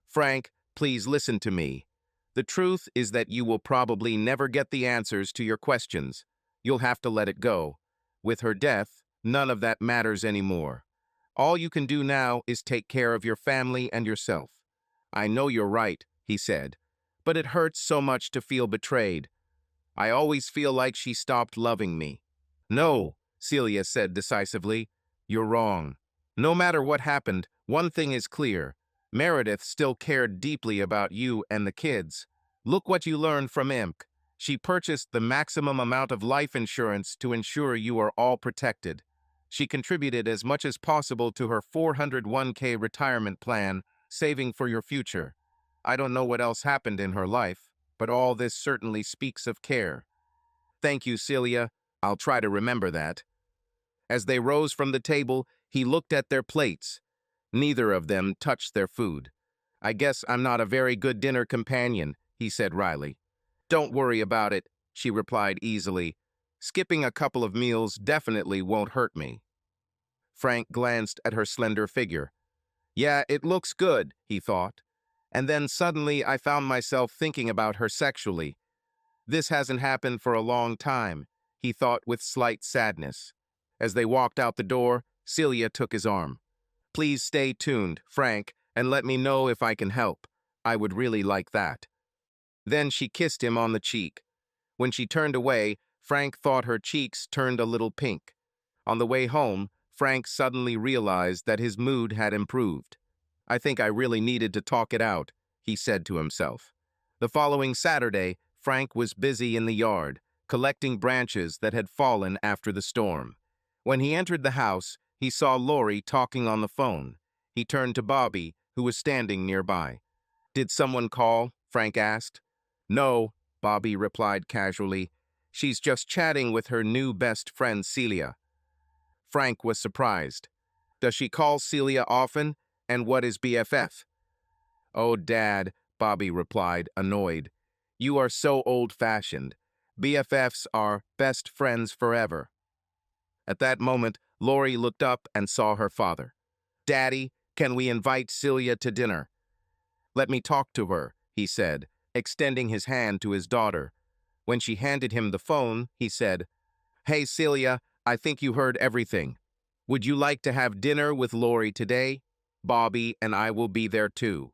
Speaker 1: "Frank, please listen to me. The truth is that you will probably never get the answers to your questions. You'll have to let it go. With her death, none of that matters anymore. All you can do now is take care of your family and yourself." "I know you're right," he said, "but it hurts so much to feel betrayed. I always feel like she stopped loving me." "No," Celia said decisively, "you're wrong. No matter what happened, one thing is clear. Meredith still cared deeply about you and the kids. Look what you learned from Imk. She purchased the maximum amount of life insurance to ensure you are all protected. She contributed as much as possible to her 401k retirement plan, saving for your future. I don't know what else happened in her life, but all this certainly speaks of care." "Thank you, Celia. I'll try to remember that." As they rose from the table, he looked at their plates. Neither of them touched their food. "I guess I'm not a very good dinner companion," he said wryly. "Don't worry about it," she replied easily. "Skipping a couple of meals definitely won't hurt me." Frank glanced at her slender figure. "Yeah, it looks good," he thought. And then suddenly I found myself thinking about her sexually. This hasn't happened for a long time, he thought with slight sadness. As they walked out the door, Celia took his arm. "Please stay tuned, Frank, and let me know if I can help. I would really like that." Then she kissed him on the cheek. When she turned away, Frank thought her cheeks turned a little pink. On the way home, Frank suddenly realized that his mood had improved. "I think I really needed to talk it out," he said to himself. The following Saturday, Frank was busy in the yard, collecting branches that had fallen after the storm. When he entered the house, he saw Lori talking on the phone. He turned to Bobby, who was standing nearby. "Did someone call?" Frank asked. "No," Bobby replied casually. She's just chatting with her new best friend Celia. Frank was surprised. Does she call Celia often? And what is BFF? Oh, Dad, Bobby replied, annoyed. You are so old-fashioned. BFFs are best friends forever. At that moment, Lori looked up and saw her father. Daddy, can we invite Celia to dinner? Let me talk to her, he said, extending his hand to his daughter. When she handed him the phone, he said, Hey, Celia, I think you heard everything. Would you like to have dinner with Lori today? Bobby and I will be there too.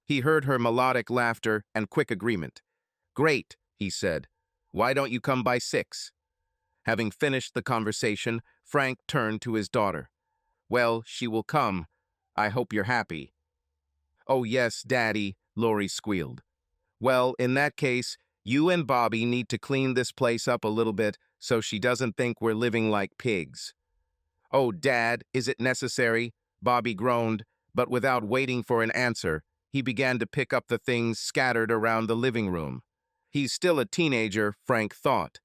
Speaker 1: He heard her melodic laughter and quick agreement. Great, he said. Why don't you come by 6? Having finished the conversation, Frank turned to his daughter. Well, she will come. I hope you're happy. Oh yes, Daddy, Lori squealed. Well, in that case, you and Bobby need to clean this place up a little bit so she doesn't think we're living like pigs. Oh, Dad, is it necessary? Bobby groaned, but without waiting for an answer, he began to pick up the things scattered around the living room. He's still a teenager, Frank thought,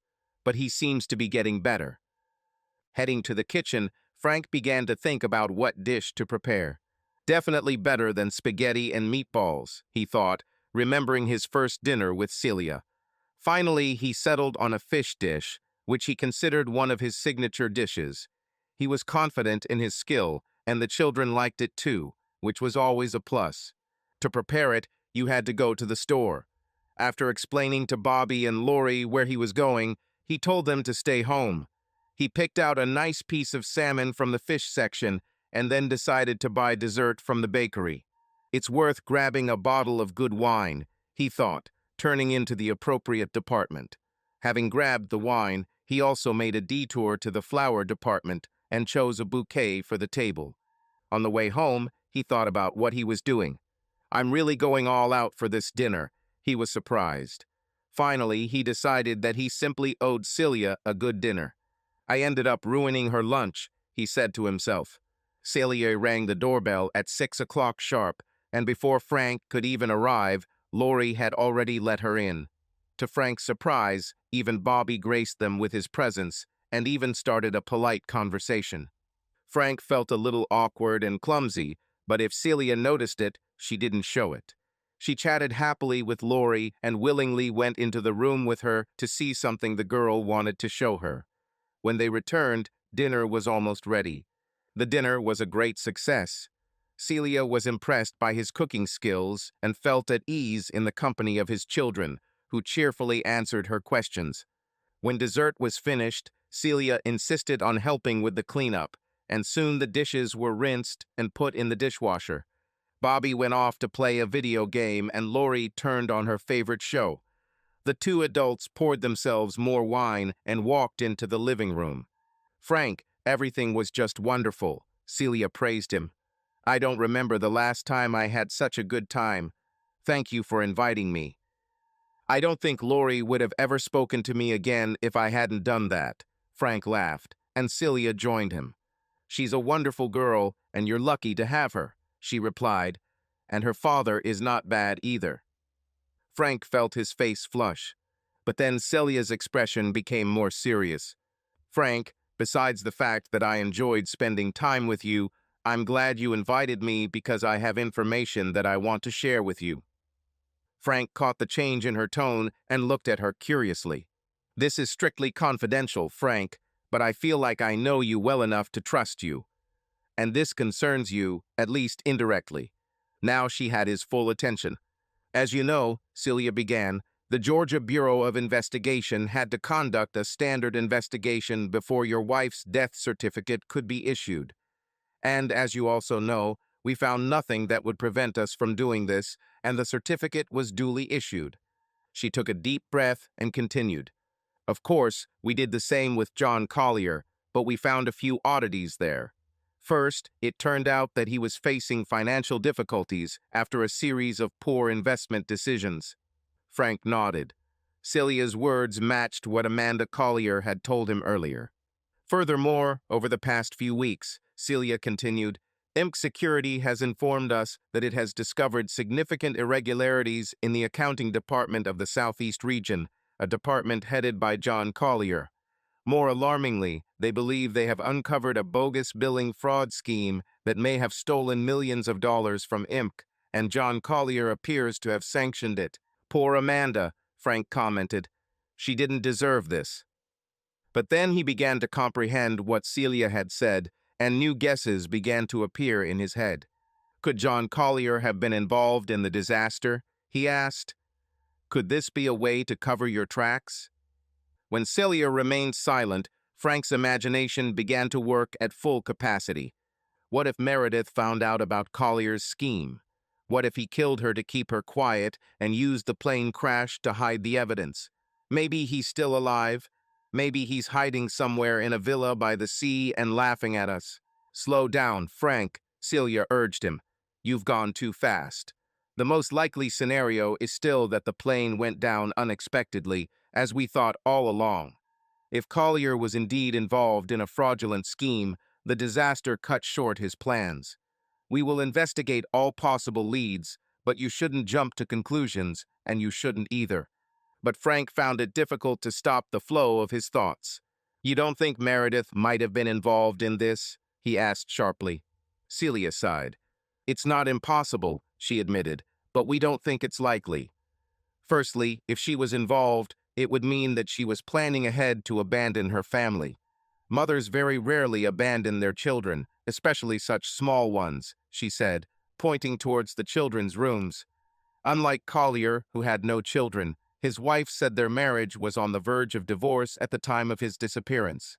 Speaker 1: but he seems to be getting better. Heading to the kitchen, Frank began to think about what dish to prepare. Definitely better than spaghetti and meatballs, he thought, remembering his first dinner with Celia. Finally, he settled on a fish dish, which he considered one of his signature dishes. He was confident in his skill, and the children liked it too, which was always a plus. To prepare it, you had to go to the store. After explaining to Bobby and Lori where he was going, he told them to stay home. He picked out a nice piece of salmon from the fish section and then decided to buy dessert from the bakery. It's worth grabbing a bottle of good wine, he thought, turning into the appropriate department. Having grabbed the wine, he also made a detour to the flower department and chose a bouquet for the table. On the way home, he thought about what he was doing. I'm really going all out for this dinner, he was surprised. Finally, he decided that he simply owed Celia a good dinner. I ended up ruining her lunch, he said to himself. Celia rang the doorbell at 6 o'clock sharp, and before Frank could even arrive, Lori had already let her in. To Frank's surprise, even Bobby graced them with his presence and even started a polite conversation. Frank felt a little awkward and clumsy, but if Celia noticed it, she didn't show it. She chatted happily with Lori and willingly went into the room with her to see something the girl wanted to show her. When they returned, dinner was almost ready. The dinner was a great success. Celia was impressed by his cooking skills and felt at ease in the company of his children, who cheerfully answered her questions. When dessert was finished, Celia insisted on helping with the cleanup, and soon the dishes were rinsed and put in the dishwasher. Bobby went off to play a video game and Lori turned on her favorite show. The two adults poured themselves more wine and walked into the living room. Frank, everything was just wonderful, Celia praised him. I don't remember the last time I had such a good time. Thank you for inviting me. I don't think Lori would have ever spoken to me again if I hadn't done that, Frank laughed, and Celia joined him. She's a wonderful girl, and you're lucky to have her, she replied, and her father is not bad either. Frank felt his face flush, but then Celia's expression became more serious. Frank, besides the fact that I enjoyed spending time with you, I'm glad you invited me because I have information that I want to share with you. Frank caught the change in her tone and looked at her curiously. This is strictly confidential, Frank, but I feel like I know you well enough to trust you. And this concerns you, at least indirectly. Now she had his full attention. As you know, Celia began, the Georgia Bureau of Investigation had to conduct a standard investigation before your wife's death certificate could be issued. And as you also know, we found nothing that would prevent us from doing this, and the certificate was duly issued. She took a deep breath and continued. Of course, we did the same with John Collier, but we found a few oddities there. First, it turned out that he was facing financial difficulties after a series of poor investment decisions. Frank nodded. Celia's words matched what Amanda Collier had told him earlier. Furthermore, over the past few weeks, Celia continued, IMC Security has informed us that it has discovered significant irregularities in the accounting department of the Southeast region, a department headed by John Collier. More alarmingly, they believe they have uncovered a bogus billing fraud scheme that may have stolen millions of dollars from Inc., and John Collier appears to have sanctioned it. Poor Amanda, Frank commented. She didn't deserve this. But then he began to comprehend what Celia had said, and new guesses began to appear in his head. Could John Collier have been involved in the disaster? He asked. Could this be a way to cover your tracks? When Celia remained silent, Frank's imagination began to work at full capacity. What if Meredith found out about Collier's scheme? What if he killed her to keep her quiet and used the plane crash to hide the evidence? Maybe he's still alive. Maybe he's hiding somewhere in a villa by the sea and laughing at us. Slow down, Frank, Celia urged him. You've gone too fast. The most likely scenario is still that the plane went down unexpectedly, as we thought all along. If Collier was indeed involved in a fraudulent scheme, the disaster cut short his plans. We will investigate all possible leads, but you shouldn't jump to conclusions, and you shouldn't either. But Frank found it difficult to stop the flow of his thoughts. You don't think Meredith might have been involved in this? He asked sharply. Celia sighed. It's not impossible, she admitted, but we don't think it's likely. Firstly, if she was involved, it would mean that she was planning ahead to abandon her family. Mothers very rarely abandon their children, especially such small ones, she said, pointing towards the children's rooms. Unlike Collier, who had no children, his wife said their marriage was on the verge of divorce at the time of his disappearance.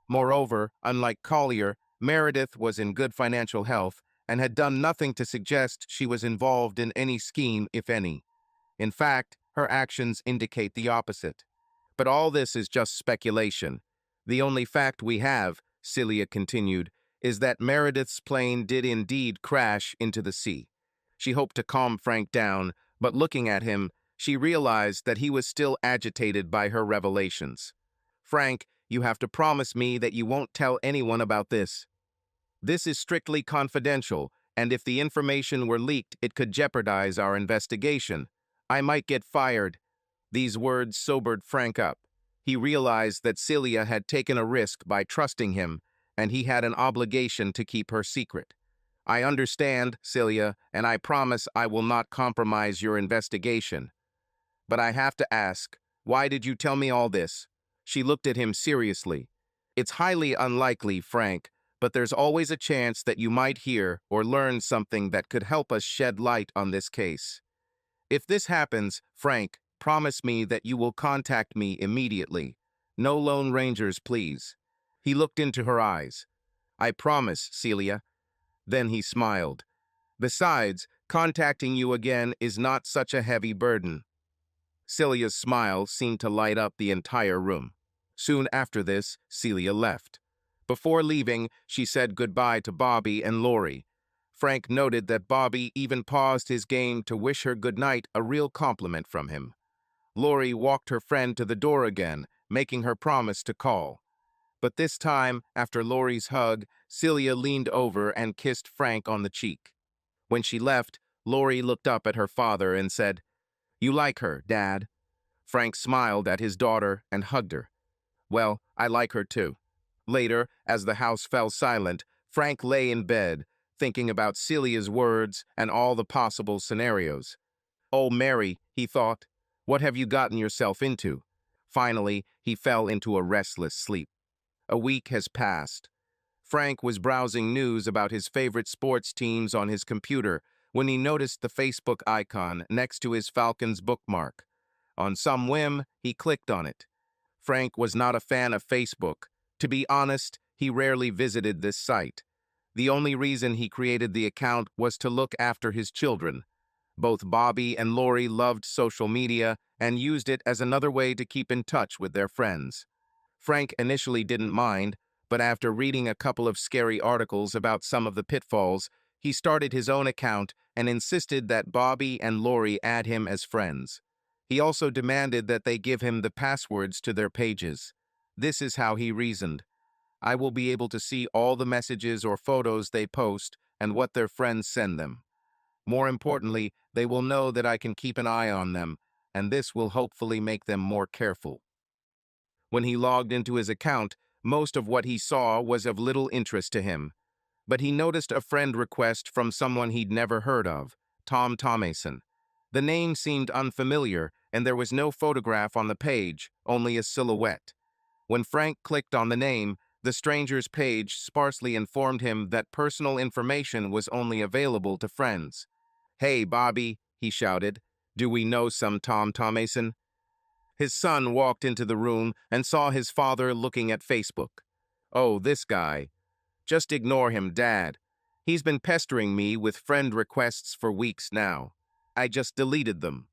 Speaker 1: Moreover, unlike Collier, Meredith was in good financial health and had done nothing to suggest she was involved in any scheme, if any. In fact, her actions indicate the opposite. But all this is just speculation. The only fact we have, Celia continued, is that Meredith's plane did indeed crash into the sea. She hoped to calm Frank down, but looking at him, she realized that he was still agitated by her revelations. Frank, you have to promise me that you won't tell anyone about this. This is strictly confidential, and if the information were leaked, it could jeopardize our investigation. I might get fired. These words sobered Frank up. He realized that Celia had taken a risk by trusting him, and he had an obligation to keep her secret. I understand, Celia, and I promise I will not compromise your investigation. But I have to ask, why did you tell me all this? She looked at him seriously. It's highly unlikely, Frank, but there's always a chance that you might hear or learn something that could help us shed light on this case. If this happens, Frank, promise me that you will contact me immediately. No Lone Rangers, please. He looked into her eyes. I promise, Celia. Then he smiled. Besides, contacting you again is not such a heavy burden. Celia's smile seemed to light up the entire room. Soon after this, Celia left. Before leaving, she said goodbye to Bobby and Lori. Frank noted that Bobby even paused his game to wish her good night, a real compliment from him. Lori walked her friend to the door again, making her promise to call. But this time, after Lori's hug, Celia leaned over and kissed Frank on the cheek. When she left, Lori looked up at her father and said, You like her, Dad? Frank smiled at his daughter and hugged her. Well, I like her too. Later, as the house fell silent, Frank lay in bed, thinking about Celia's words and all the possible scenarios. Oh, Mary, he thought, what have you gotten yourself into? Finally, he fell into a restless sleep. A week has passed. Frank was browsing news about his favorite sports teams on his computer when he noticed the Facebook icon next to his Falcons bookmark. On some whim, he clicked on it. Frank was not a fan of Facebook. To be honest, he rarely visited this site. The only reason he created the account was to look after his children. Both Bobby and Lori loved social media and used it as another way to keep in touch with their friends. Frank initially didn't mind, but after reading a couple of scary articles about some of the pitfalls, he started his own account and insisted that Bobby and Lori add him as friends. He also demanded that they give him the passwords to their pages. This is how he reasoned. I will be able to see all the messages or photos they post and what their friends send them. More importantly, they will know that I can keep an eye on them, and this will hopefully make them more careful. When he logged into his account, most of what he saw was of little interest to him, but he noticed a friend request from someone he'd never heard of, Tom Tomason. The name seemed unfamiliar, and there was no photograph on the page, only a silhouette. When Frank clicked on the name, the stranger's page sparsely informed him that personal information was only available to friends. "Hey, Bobby," he shouted. "Do we know some Tom Tomason?" His son walked into the room and saw his father looking at Facebook. "Oh, this guy. Just ignore him, Dad. He's been pestering me with friend requests for weeks now. I just deleted them."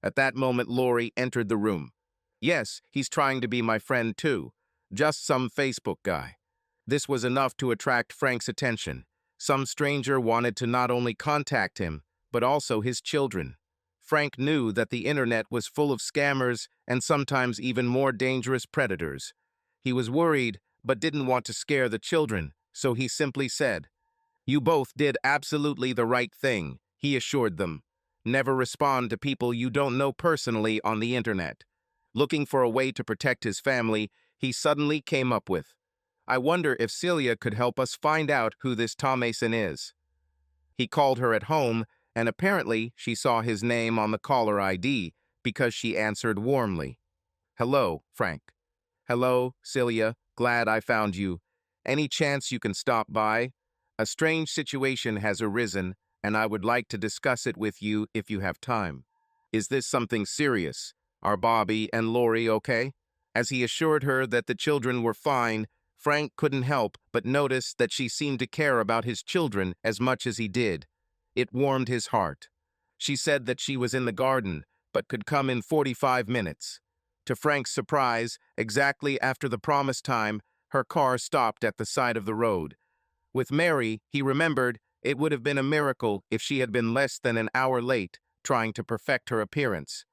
Speaker 1: At that moment, Lori entered the room. "Yes, he's trying to be my friend too. Just some Facebook guy." This was enough to attract Frank's attention. Some stranger wanted to not only contact him, but also his children. Frank knew that the internet was full of scammers and sometimes even more dangerous predators. He was worried, but didn't want to scare the children, so he simply said, "You both did absolutely the right thing," he assured them. "Never respond to people you don't know personally on the internet." Looking for a way to protect his family, he suddenly came up with, "I wonder if Celia could help us find out who this Tom Mason is." He called her at home, and apparently she saw his name on the caller ID because she answered warmly. "Hello, Frank." "Hello, Celia. Glad I found you. Any chance you can stop by? A strange situation has arisen, and I would like to discuss it with you if you have time." "Is this something serious? Are Bobby and Lori okay?" As he assured her that the children were fine, Frank couldn't help but notice that she seemed to care about his children as much as he did. It warmed his heart. She said that she was in the garden, but could come in 45 minutes. To Frank's surprise, exactly after the promised time, her car stopped at the side of the road. With Mary, he remembered, it would have been a miracle if she had been less than an hour late, trying to perfect her appearance.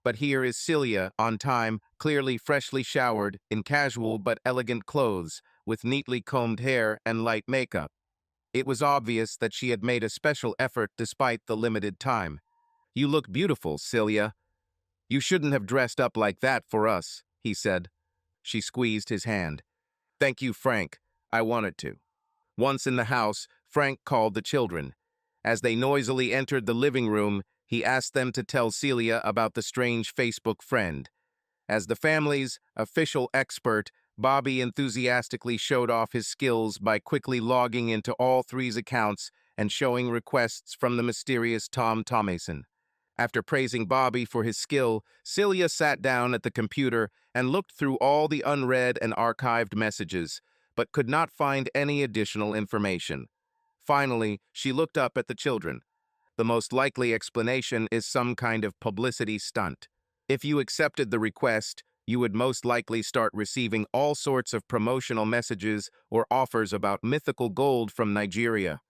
Speaker 1: But here is Celia, on time, clearly freshly showered, in casual but elegant clothes, with neatly combed hair and light makeup. It was obvious that she had made a special effort despite the limited time. "You look beautiful, Celia. You shouldn't have dressed up like that for us," he said. She squeezed his hand. "Thank you, Frank. I wanted to." Once in the house, Frank called the children. As they noisily entered the living room, he asked them to tell Celia about the strange Facebook friend. As the family's official expert, Bobby enthusiastically showed off his skills by quickly logging into all three's accounts and showing requests from the mysterious Tom Tomason. After praising Bobby for his skill, Celia sat down at the computer and looked through all the unread and archived messages, but could not find any additional information. Finally, she looked up at the children. "The most likely explanation is some kind of publicity stunt. If you accepted the request, you would most likely start receiving all sorts of promotional messages or offers about mythical gold from Nigeria.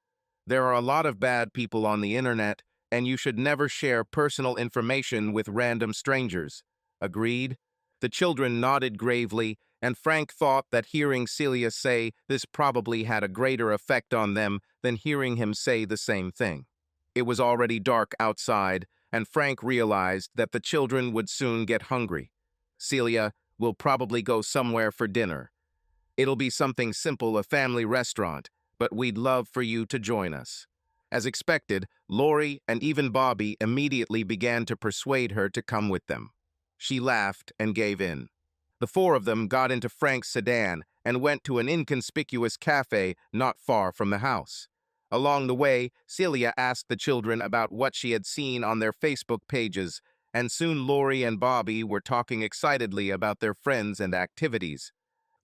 Speaker 1: There are a lot of bad people on the internet, and you should never share personal information with random strangers." Agreed? The children nodded gravely, and Frank thought that hearing Celia say this probably had a greater effect on them than hearing him say the same thing. It was already dark outside, and Frank realized that the children would soon get hungry. "Celia, we'll probably go somewhere for dinner. It'll be something simple, a family restaurant, but we'd love for you to join us." As expected, Lori and even Bobby immediately began to persuade her to come with them. She laughed and gave in. The four of them got into Frank's sedan and went to an inconspicuous cafe not far from the house. Along the way, Celia asked the children about what she had seen on their Facebook pages, and soon Lori and Bobby were talking excitedly about their friends and activities.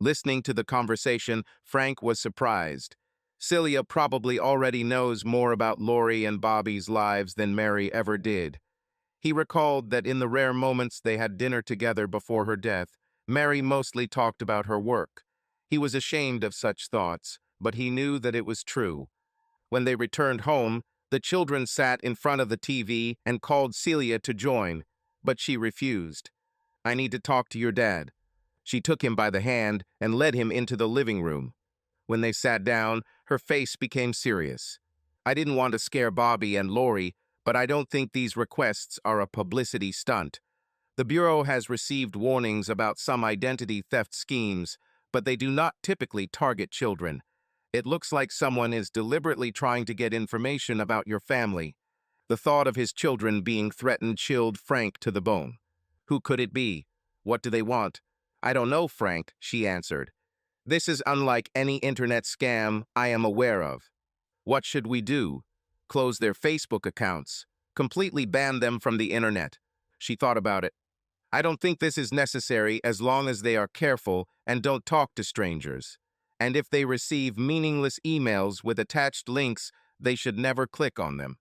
Speaker 1: Listening to the conversation, Frank was surprised. Celia probably already knows more about Lori and Bobby's lives than Mary ever did. He recalled that in the rare moments they had dinner together before her death, Mary mostly talked about her work. He was ashamed of such thoughts, but he knew that it was true. When they returned home, the children sat in front of the TV and called Celia to join, but she refused. "I need to talk to your dad." She took him by the hand and led him into the living room. When they sat down, her face became serious. "I didn't want to scare Bobby and Lori, but I don't think these requests are a publicity stunt. The Bureau has received warnings about some identity theft schemes, but they do not typically target children. It looks like someone is deliberately trying to get information about your family. The thought of his children being threatened chilled Frank to the bone. Who could it be? What do they want? I don't know, Frank, she answered. This is unlike any internet scam I am aware of. What should we do? Close their Facebook accounts. Completely ban them from the internet. She thought about it. I don't think this is necessary as long as they are careful and don't talk to strangers. And if they receive meaningless emails with attached links, they should never click on them.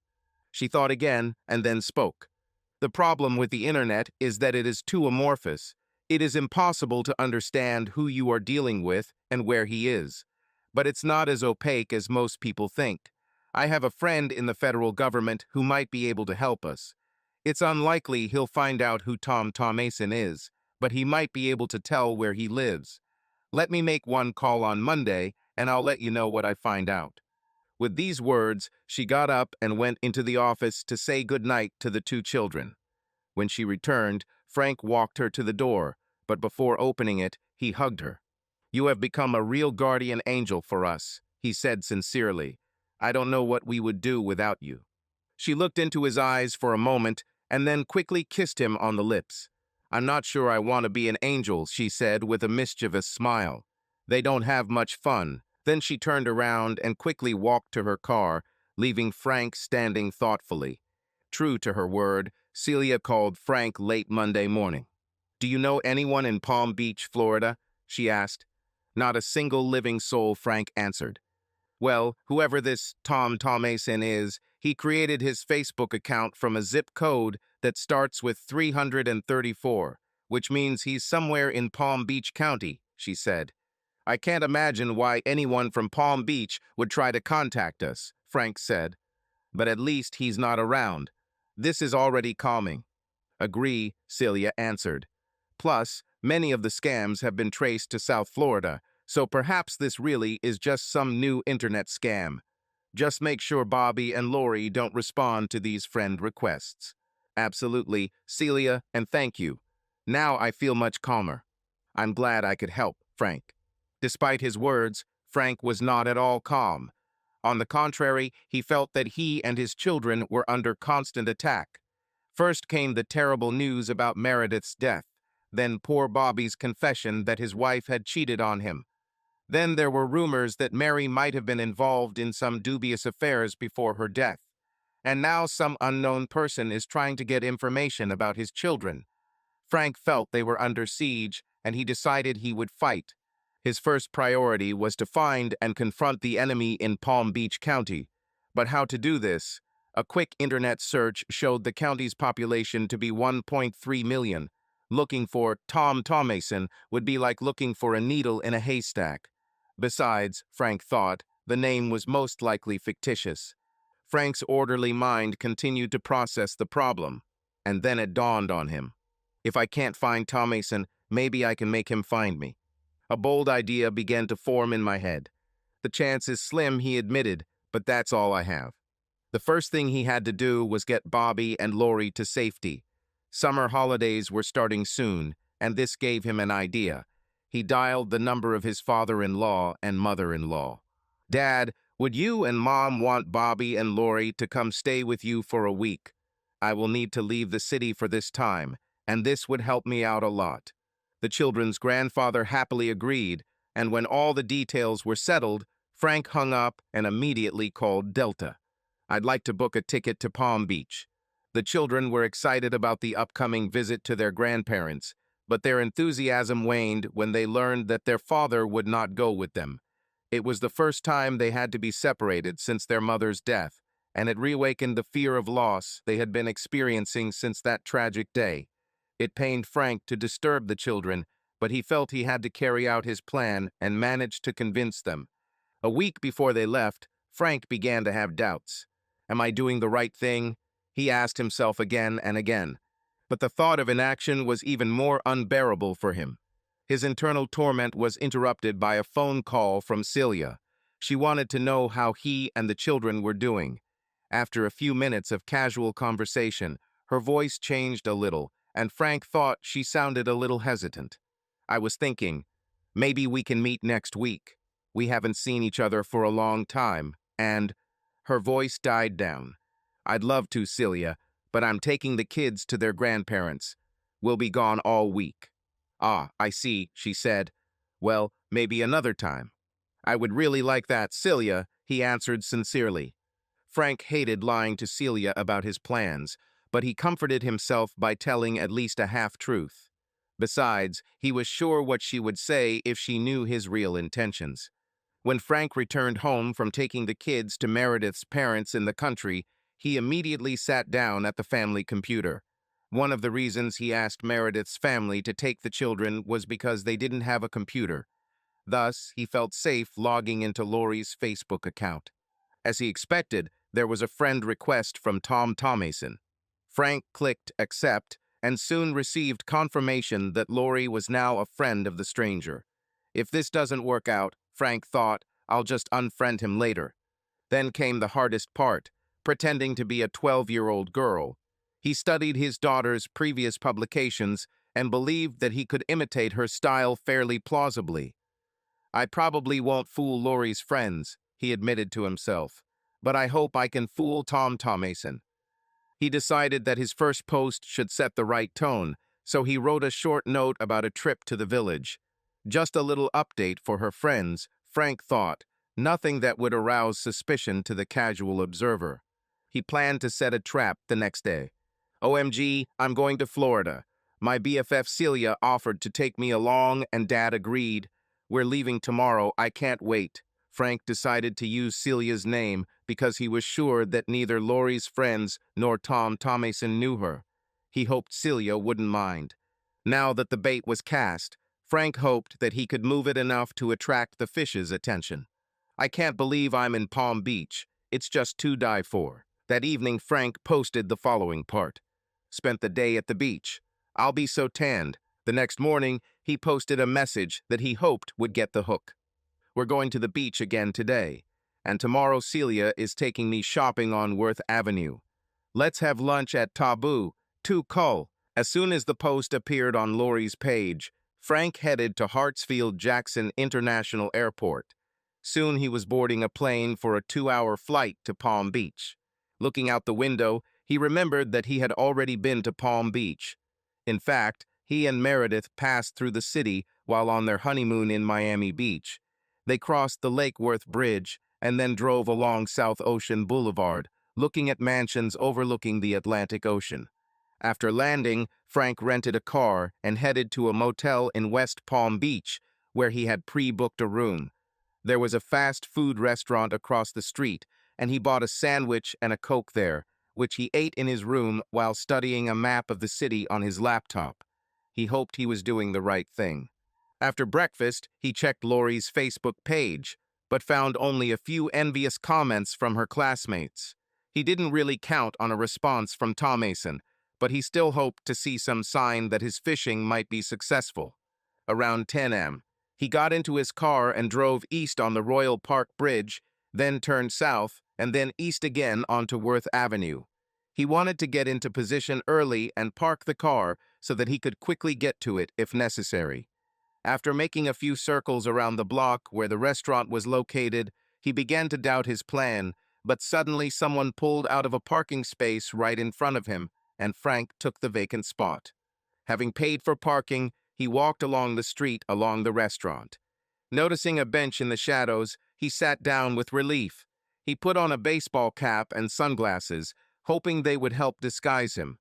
Speaker 1: She thought again and then spoke. The problem with the internet is that it is too amorphous. It is impossible to understand who you are dealing with and where he is. But it's not as opaque as most people think. I have a friend in the federal government who might be able to help us. It's unlikely he'll find out who Tom Mason is, but he might be able to tell where he lives. Let me make one call on Monday, and I'll let you know what I find out. With these words, she got up and went into the office to say goodnight to the two children. When she returned, Frank walked her to the door, but before opening it, he hugged her. You have become a real guardian angel for us, he said sincerely. I don't know what we would do without you. She looked into his eyes for a moment and then quickly kissed him on the lips. I'm not sure I want to be an angel, she said with a mischievous smile. They don't have much fun. Then she turned around and quickly walked to her car, leaving Frank standing thoughtfully. True to her word, Celia called Frank late Monday morning. Do you know anyone in Palm Beach, Florida? She asked. Not a single living soul, Frank answered. Well, whoever this Tom Mason is, he created his Facebook account from a zip code that starts with 334, which means he's somewhere in Palm Beach County, she said. I can't imagine why anyone from Palm Beach would try to contact us, Frank said. But at least he's not around. This is already calming. Agree, Celia answered. Plus, many of the scams have been traced to South Florida, so perhaps this really is just some new internet scam. Just make sure Bobby and Lori don't respond to these friend requests. Absolutely, Celia, and thank you. Now I feel much calmer. I'm glad I could help, Frank. Despite his words, Frank was not at all calm. On the contrary, he felt that he and his children were under constant attack. First came the terrible news about Meredith's death, then poor Bobby's confession that his wife had cheated on him. Then there were rumors that Mary might have been involved in some dubious affairs before her death. And now some unknown person is trying to get information about his children. Frank felt they were under siege, and he decided he would fight. His first priority was to find and confront the enemy in Palm Beach County. But how to do this? A quick internet search showed the county's population to be 1.3 million. Looking for Tom Mason would be like looking for a needle in a haystack. Besides, Frank thought, the name was most likely fictitious. Frank's orderly mind continued to process the problem, and then it dawned on him. If I can't find Tom Mason, maybe I can make him find me. A bold idea began to form in my head. The chance is slim, he admitted, but that's all I have. The first thing he had to do was get Bobby and Lori to safety. Summer holidays were starting soon, and this gave him an idea. He dialed the number of his father-in-law and mother-in-law. Dad, would you and Mom want Bobby and Lori to come stay with you for a week? I will need to leave the city for this time, and this would help me out a lot. The children's grandfather happily agreed, and when all the details were settled, Frank hung up and immediately called Delta. I'd like to book a ticket to Palm Beach. The children were excited about the upcoming visit to their grandparents, but their enthusiasm waned when they learned that their father would not go with them. It was the first time they had to be separated since their mother's death, and it reawakened the fear of loss they had been experiencing since that tragic day. It pained Frank to disturb the children, but he felt he had to carry out his plan and managed to convince them. A week before they left, Frank began to have doubts. Am I doing the right thing? He asked himself again and again. But the thought of inaction was even more unbearable for him. His internal torment was interrupted by a phone call from Celia. She wanted to know how he and the children were doing. After a few minutes of casual conversation, her voice changed a little, and Frank thought she sounded a little hesitant. I was thinking, maybe we can meet next week. We haven't seen each other for a long time, and her voice died down. I'd love to, Celia, but I'm taking the kids to their grandparents. We'll be gone all week. Ah, I see, she said. Well, maybe another time. I would really like that, Celia, he answered sincerely. Frank hated lying to Celia about his plans, but he comforted himself by telling at least a half-truth. Besides, he was sure what she would say if she knew his real intentions. When Frank returned home from taking the kids to Meredith's parents in the country, he immediately sat down at the family computer. One of the reasons he asked Meredith's family to take the children was because they didn't have a computer. Thus, he felt safe logging into Lori's Facebook account. As he expected, there was a friend request from Tom Thomason. Frank clicked accept and soon received confirmation that Lori was now a friend of the stranger. If this doesn't work out, Frank thought, I'll just unfriend him later. Then came the hardest part, pretending to be a 12-year-old girl. He studied his daughter's previous publications and believed that he could imitate her style fairly plausibly. I probably won't fool Lori's friends, he admitted to himself, but I hope I can fool Tom Thomason. He decided that his first post should set the right tone, so he wrote a short note about a trip to the village. Just a little update for her friends, Frank thought, nothing that would arouse suspicion to the casual observer. He planned to set a trap the next day. OMG, I'm going to Florida. My BFF Celia offered to take me along and Dad agreed. We're leaving tomorrow, I can't wait. Frank decided to use Celia's name because he was sure that neither Lori's friends nor Tom Thomason knew her. He hoped Celia wouldn't mind. Now that the bait was cast, Frank hoped that he could move it enough to attract the fish's attention. I can't believe I'm in Palm Beach. It's just to die for. That evening, Frank posted the following part. Spent the day at the beach. I'll be so tanned. The next morning, he posted a message that he hoped would get the hook. We're going to the beach again today, and tomorrow Celia is taking me shopping on Worth Avenue. Let's have lunch at Taboo, Too Cull. As soon as the post appeared on Lori's page, Frank headed to Hartsfield-Jackson International Airport. Soon he was boarding a plane for a 2-hour flight to Palm Beach. Looking out the window, he remembered that he had already been to Palm Beach. In fact, he and Meredith passed through the city while on their honeymoon in Miami Beach. They crossed the Lake Worth Bridge and then drove along South Ocean Boulevard, looking at mansions overlooking the Atlantic Ocean. After landing, Frank rented a car and headed to a motel in West Palm Beach, where he had pre-booked a room. There was a fast food restaurant across the street, and he bought a sandwich and a Coke there, which he ate in his room while studying a map of the city on his laptop. He hoped he was doing the right thing. After breakfast, he checked Lori's Facebook page, but found only a few envious comments from her classmates. He didn't really count on a response from Thomason, but he still hoped to see some sign that his fishing might be successful. Around 10 a.m., he got into his car and drove east on the Royal Park Bridge, then turned south, and then east again onto Worth Avenue. He wanted to get into position early and park the car so that he could quickly get to it if necessary. After making a few circles around the block where the restaurant was located, he began to doubt his plan, but suddenly someone pulled out of a parking space right in front of him, and Frank took the vacant spot. Having paid for parking, he walked along the street along the restaurant. Noticing a bench in the shadows, he sat down with relief. He put on a baseball cap and sunglasses, hoping they would help disguise him.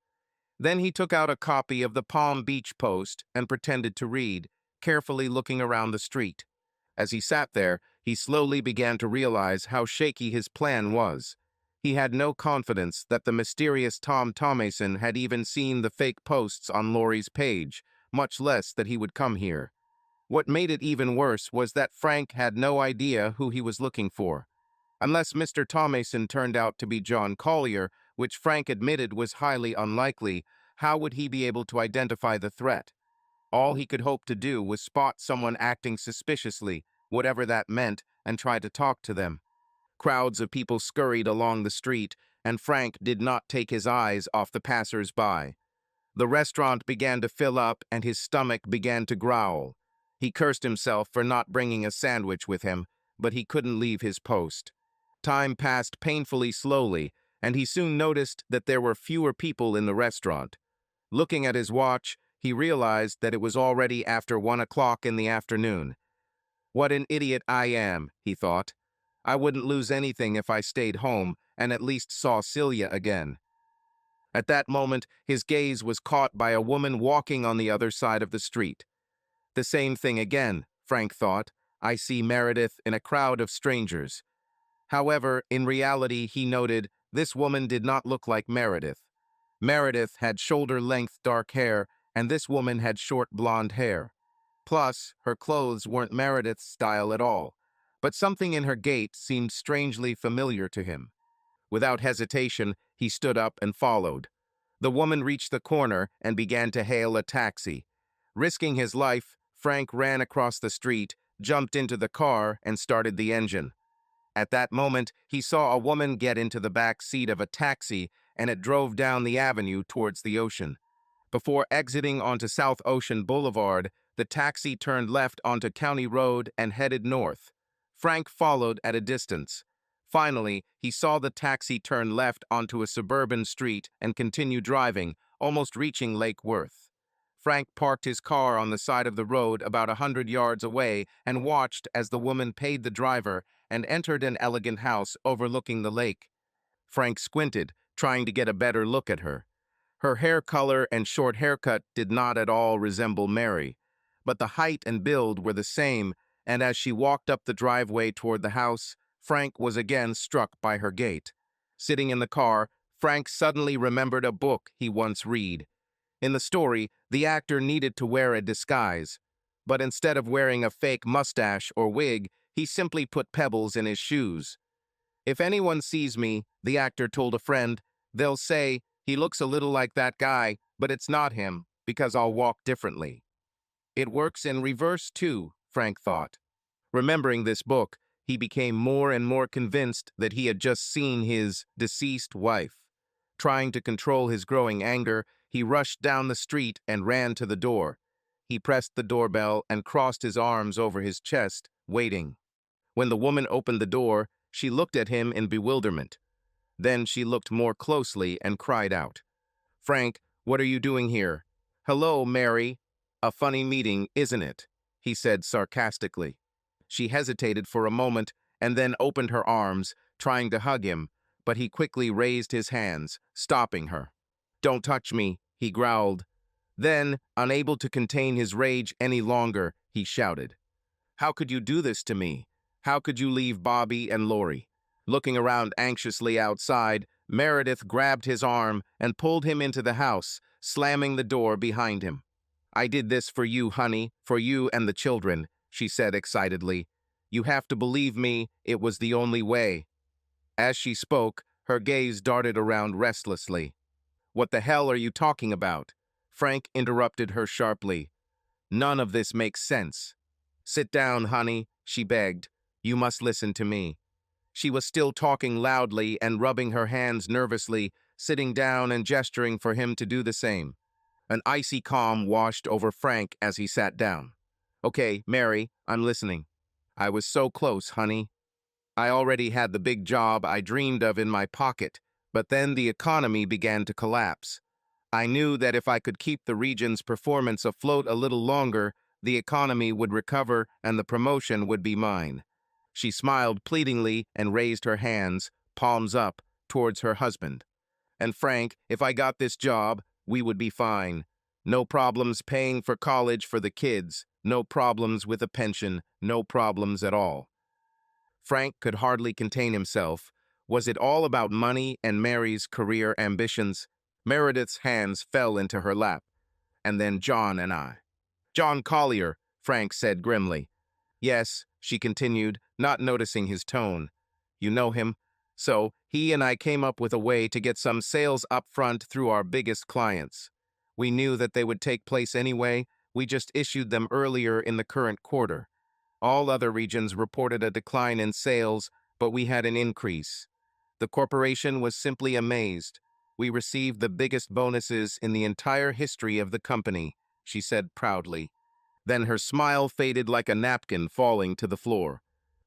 Speaker 1: Then he took out a copy of the Palm Beach Post and pretended to read, carefully looking around the street. As he sat there, he slowly began to realize how shaky his plan was. He had no confidence that the mysterious Tom Thomason had even seen the fake posts on Lori's page, much less that he would come here. What made it even worse was that Frank had no idea who he was looking for. Unless Mr. Thomason turned out to be John Collier, which Frank admitted was highly unlikely, how would he be able to identify the threat? All he could hope to do was spot someone acting suspiciously, whatever that meant, and try to talk to them. Crowds of people scurried along the street, and Frank did not take his eyes off the passers-by. The restaurant began to fill up and his stomach began to growl. He cursed himself for not bringing a sandwich with him, but he couldn't leave his post. Time passed painfully slowly, and he soon noticed that there were fewer people in the restaurant. Looking at his watch, he realized that it was already after 1 o'clock in the afternoon. What an idiot I am, he thought. I wouldn't lose anything if I stayed home and at least saw Celia again. At that moment, his gaze was caught by a woman walking on the other side of the street. The same thing again, Frank thought. I see Meredith in a crowd of strangers. However, in reality, he noted, this woman did not look like Meredith. Meredith had shoulder-length dark hair, and this woman had short blonde hair. Plus, her clothes weren't Meredith's style at all, but something in her gait seemed strangely familiar to him. Without hesitation, he stood up and followed. The woman reached the corner and began to hail a taxi. Risking his life, Frank ran across the street, jumped into the car, and started the engine. At that moment, he saw a woman get into the back seat of a taxi, and it drove down the avenue towards the ocean. Before exiting onto South Ocean Boulevard, the taxi turned left onto County Road and headed north. Frank followed at a distance. Finally, he saw the taxi turn left onto a suburban street and continue driving, almost reaching Lake Worth. Frank parked his car on the side of the road about 100 yards away and watched as the woman paid the driver and entered an elegant house overlooking the lake. Frank squinted, trying to get a better look at her. Her hair color and short haircut did not at all resemble Mary, but the height and build were the same, and as she walked up the driveway toward the house, Frank was again struck by her gait. Sitting in the car, Frank suddenly remembered a book he once read. In the story, the actor needed to wear a disguise, but instead of wearing a fake mustache or wig, he simply put pebbles in his shoes. If anyone sees me, the actor told a friend, they'll say, he looks a little like that guy, but it's not him, because I'll walk differently. It works in reverse too, Frank thought. Remembering this book, he became more and more convinced that he had just seen his deceased wife. Trying to control his growing anger, he rushed down the street and ran to the door. He pressed the doorbell and crossed his arms over his chest, waiting. When the woman opened the door, she looked at him in bewilderment. Then she looked more closely and cried out, "Frank, what are you doing here?" "Hello, Mary. A funny meeting, isn't it?" he said sarcastically. She hesitated for a moment and then opened her arms, trying to hug him, but he quickly raised his hands, stopping her. "Don't touch me," he growled. Then, unable to contain his rage any longer, he shouted, "How could you do this to me? How could you leave Bobby and Lori?" Looking around anxiously outside, Meredith grabbed his arm and pulled him into the house, slamming the door behind him. "I did this for you, honey, for you and the children," she said excitedly. "You have to believe me, it was the only way." As she spoke, her gaze darted around restlessly. "What the hell are you talking about?" Frank interrupted her sharply. "None of this makes sense." "Sit down, honey," she begged. "You must listen to me." She was still talking loudly and rubbing her hands nervously, sitting down and gesturing for him to do the same. An icy calm washed over Frank as he sat down. "Okay, Mary, I'm listening." "I was so close, honey. I already had the big job I dreamed of in my pocket, but then the economy began to collapse. I knew that if I could keep the region's performance afloat a little longer, the economy would recover and the promotion would be mine." She smiled pleadingly and raised her hands, palms up, towards her husband. "And Frank, if I got this job, we would be fine. No problems paying for college for the kids, no problems with a pension, no problems at all." Frank could hardly contain himself. Was it all about money and Mary's career ambitions? Meredith's hands fell into her lap. "And then John and I." "John Collier," Frank said grimly. "Yes," she continued, not noticing his tone. "You know him. So, he and I came up with a way to get some sales up front through our biggest clients. We knew that they would take place anyway, we just issued them earlier in the current quarter. All other regions reported a decline in sales, but we had an increase. The corporation was simply amazed. We received the biggest bonuses in the entire history of the company, she said proudly. Then her smile faded like a napkin falling to the floor.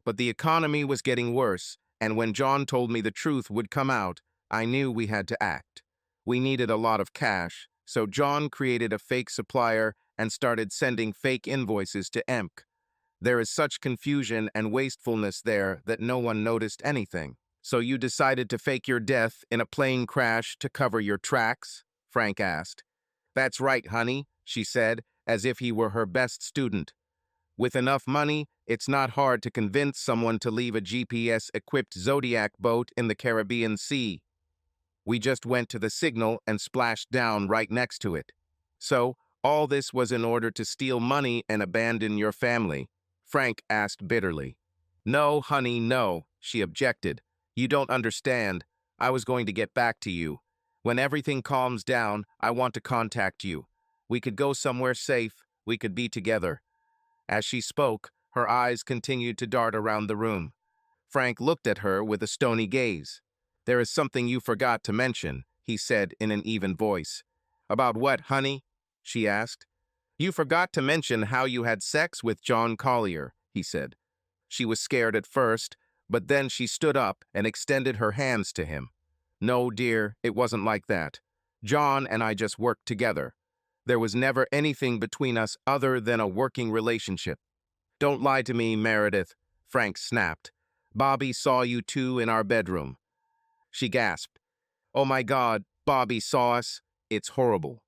Speaker 1: But the economy was getting worse, and when John told me the truth would come out, I knew we had to act. We needed a lot of cash, so John created a fake supplier and started sending fake invoices to EMC. There is such confusion and wastefulness there that no one noticed anything. So you decided to fake your death in a plane crash to cover your tracks? Frank asked. That's right, honey, she said, as if he were her best student. With enough money, it's not hard to convince someone to leave a GPS-equipped Zodiac boat in the Caribbean Sea. We just went to the signal and splashed down right next to it. So, all this was in order to steal money and abandon your family? Frank asked bitterly. No, honey, no, she objected. You don't understand. I was going to get back to you. When everything calms down, I want to contact you. We could go somewhere safe. We could be together. As she spoke, her eyes continued to dart around the room. Frank looked at her with a stony gaze. There is something you forgot to mention, he said in an even voice. About what, honey? She asked. You forgot to mention how you had sex with John Collier, he said. She was scared at first, but then she stood up and extended her hands to him. No, dear, it wasn't like that. John and I just worked together. There was never anything between us other than a working relationship. Don't lie to me, Meredith, Frank snapped. Bobby saw you two in our bedroom. She gasped. Oh my God, Bobby saw us. It's horrible.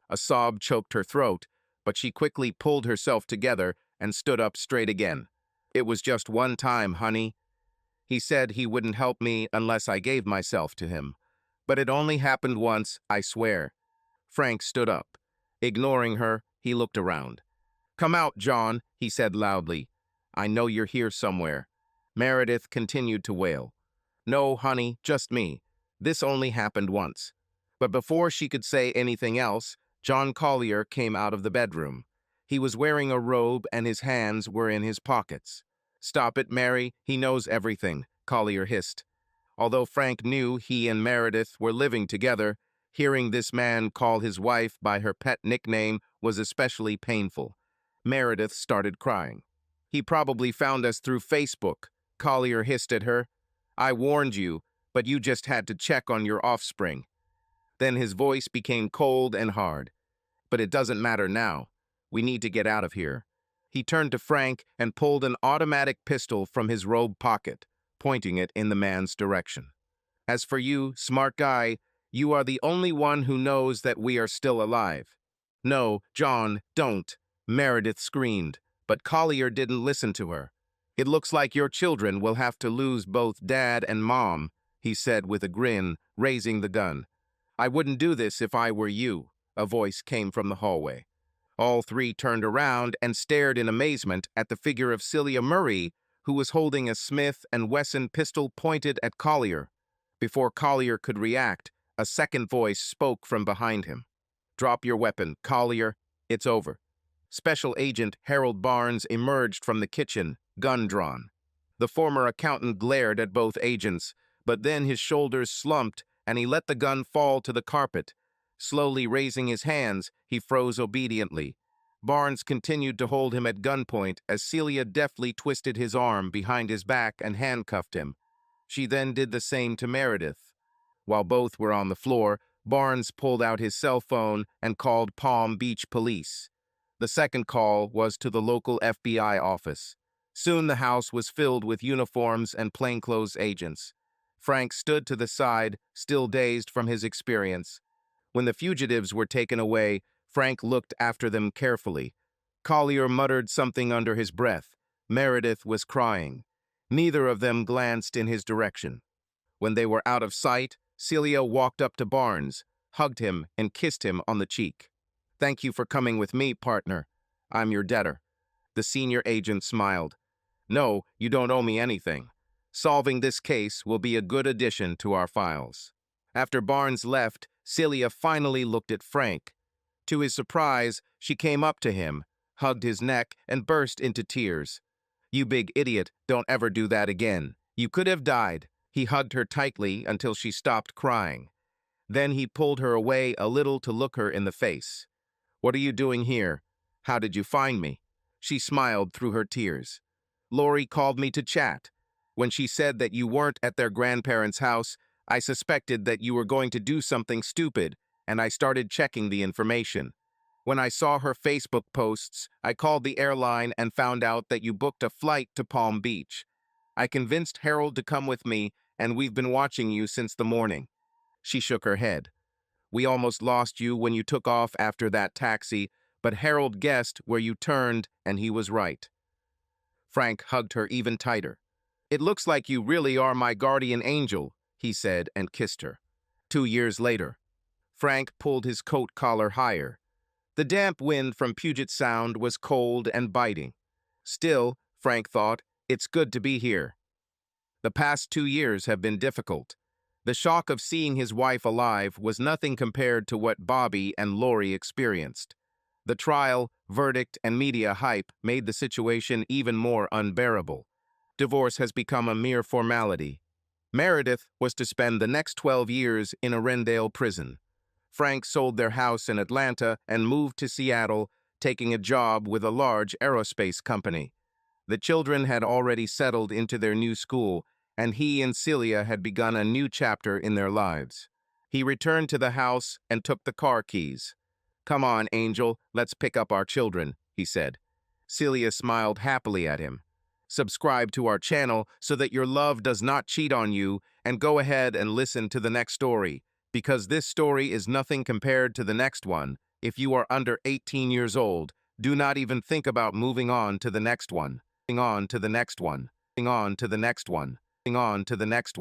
Speaker 1: A sob choked her throat, but she quickly pulled herself together and stood up straight again. It was just one time, honey. He said he wouldn't help me unless I gave myself to him. But it only happened once, I swear. Frank stood up. Ignoring her, he looked around. Come out, John, he said loudly. I know you're here somewhere. Meredith continued to wail. No, honey, just me. This only happened once. But before she could say anything else, John Collier came out of the bedroom. He was wearing a robe and his hands were in his pockets. Stop it, Mary. He knows everything, Collier hissed. Although Frank knew he and Meredith were living together, hearing this man call his wife by her pet nickname was especially painful. Meredith started crying. He probably found us through Facebook, Collier hissed at her. I warned you, but you just had to check on your offspring. Then his voice became cold and hard. But it doesn't matter now. We need to get out of here. He turned to Frank and pulled an automatic pistol from his robe pocket, pointing it in the man's direction. As for you, smart guy, you are the only one who knows that we are still alive. No, John, don't, Meredith screamed, but Collier didn't listen to her. It looks like your children will have to lose both Dad and Mom, he said with a grin, raising the gun. I wouldn't do this if I were you, a voice came from the hallway. All three turned around and stared in amazement at the figure of Celia Murray, who was holding a Smith & Wesson pistol pointed at Collier. Before Collier could react, a second voice spoke from behind him. Drop your weapon, Collier. It's over. Special Agent Harold Barnes emerged from the kitchen, gun drawn. The former accountant glared at both agents, but then his shoulders slumped and he let the gun fall to the carpet. Slowly raising his hands, he froze obediently. Barnes continued to hold him at gunpoint as Celia deftly twisted his arm behind his back and handcuffed him. She then did the same to Meredith. While both were on the floor, Barnes pulled out his cell phone and called Palm Beach Police. The second call was to the local FBI office. Soon the house was filled with uniforms and plainclothes agents. Frank stood to the side, still dazed from his experience. When the fugitives were taken away, Frank looked after them carefully. Collier muttered something under his breath. Meredith was crying. Neither of them glanced in his direction. When they were out of sight, Celia walked up to Barnes, hugged him, and kissed him on the cheek. Thank you for coming with me, partner. I'm your debtor. The senior agent smiled. No, you don't owe me anything. Solving this case will be a good addition to our files. After Barnes left, Celia finally looked at Frank. To his surprise, she came up to him, hugged his neck, and burst into tears. You big idiot, don't ever do that again. You could have died. He hugged her tightly until she stopped crying. Then he pulled her away a little to look her in the face. "What are you doing here? How did you find me?" She smiled through her tears. "Lori called me to chat. When she said that you weren't at their grandparents' house, I suspected that you were going to do something stupid, and I started checking the information. When I saw her Facebook posts, I called the airline and found out that you booked a flight to Palm Beach. I convinced Harold to come with me, and we've been watching you since the morning." She shook her head. "We almost lost you when you took off after that taxi, but Harold guessed where you turned, and he was right." Frank hugged her even tighter. "It looks like you really are my guardian angel," he said and kissed her. 2 years later, Frank pulled his coat collar higher. The damp wind from Puget Sound was cold and biting. Still, Frank thought, it's good to be here. The past 2 years have been difficult. The shock of seeing his wife alive was nothing compared to what Bobby and Lori experienced. The trial, verdict, and media hype made the situation even more unbearable. Divorce has become a mere formality. Meredith was to spend the next 12 years in a Rendale prison. Frank sold their house in Atlanta and moved to Seattle, taking a job with a large aerospace company. The children had already settled into their new school, and he and Celia had begun a new chapter in their lives. He returned to the house and took the car keys. "Come on, Angel, let's pick up our children," he said. Celia smiled happily at him. "Subscribe to our channel so that your love does not cheat on you, and go ahead and listen to the next story, because this story is nothing compared to the next one. If you are under 18 years old, do not even think about moving on to the next one. On to the next one. On to the next one. On to the next one.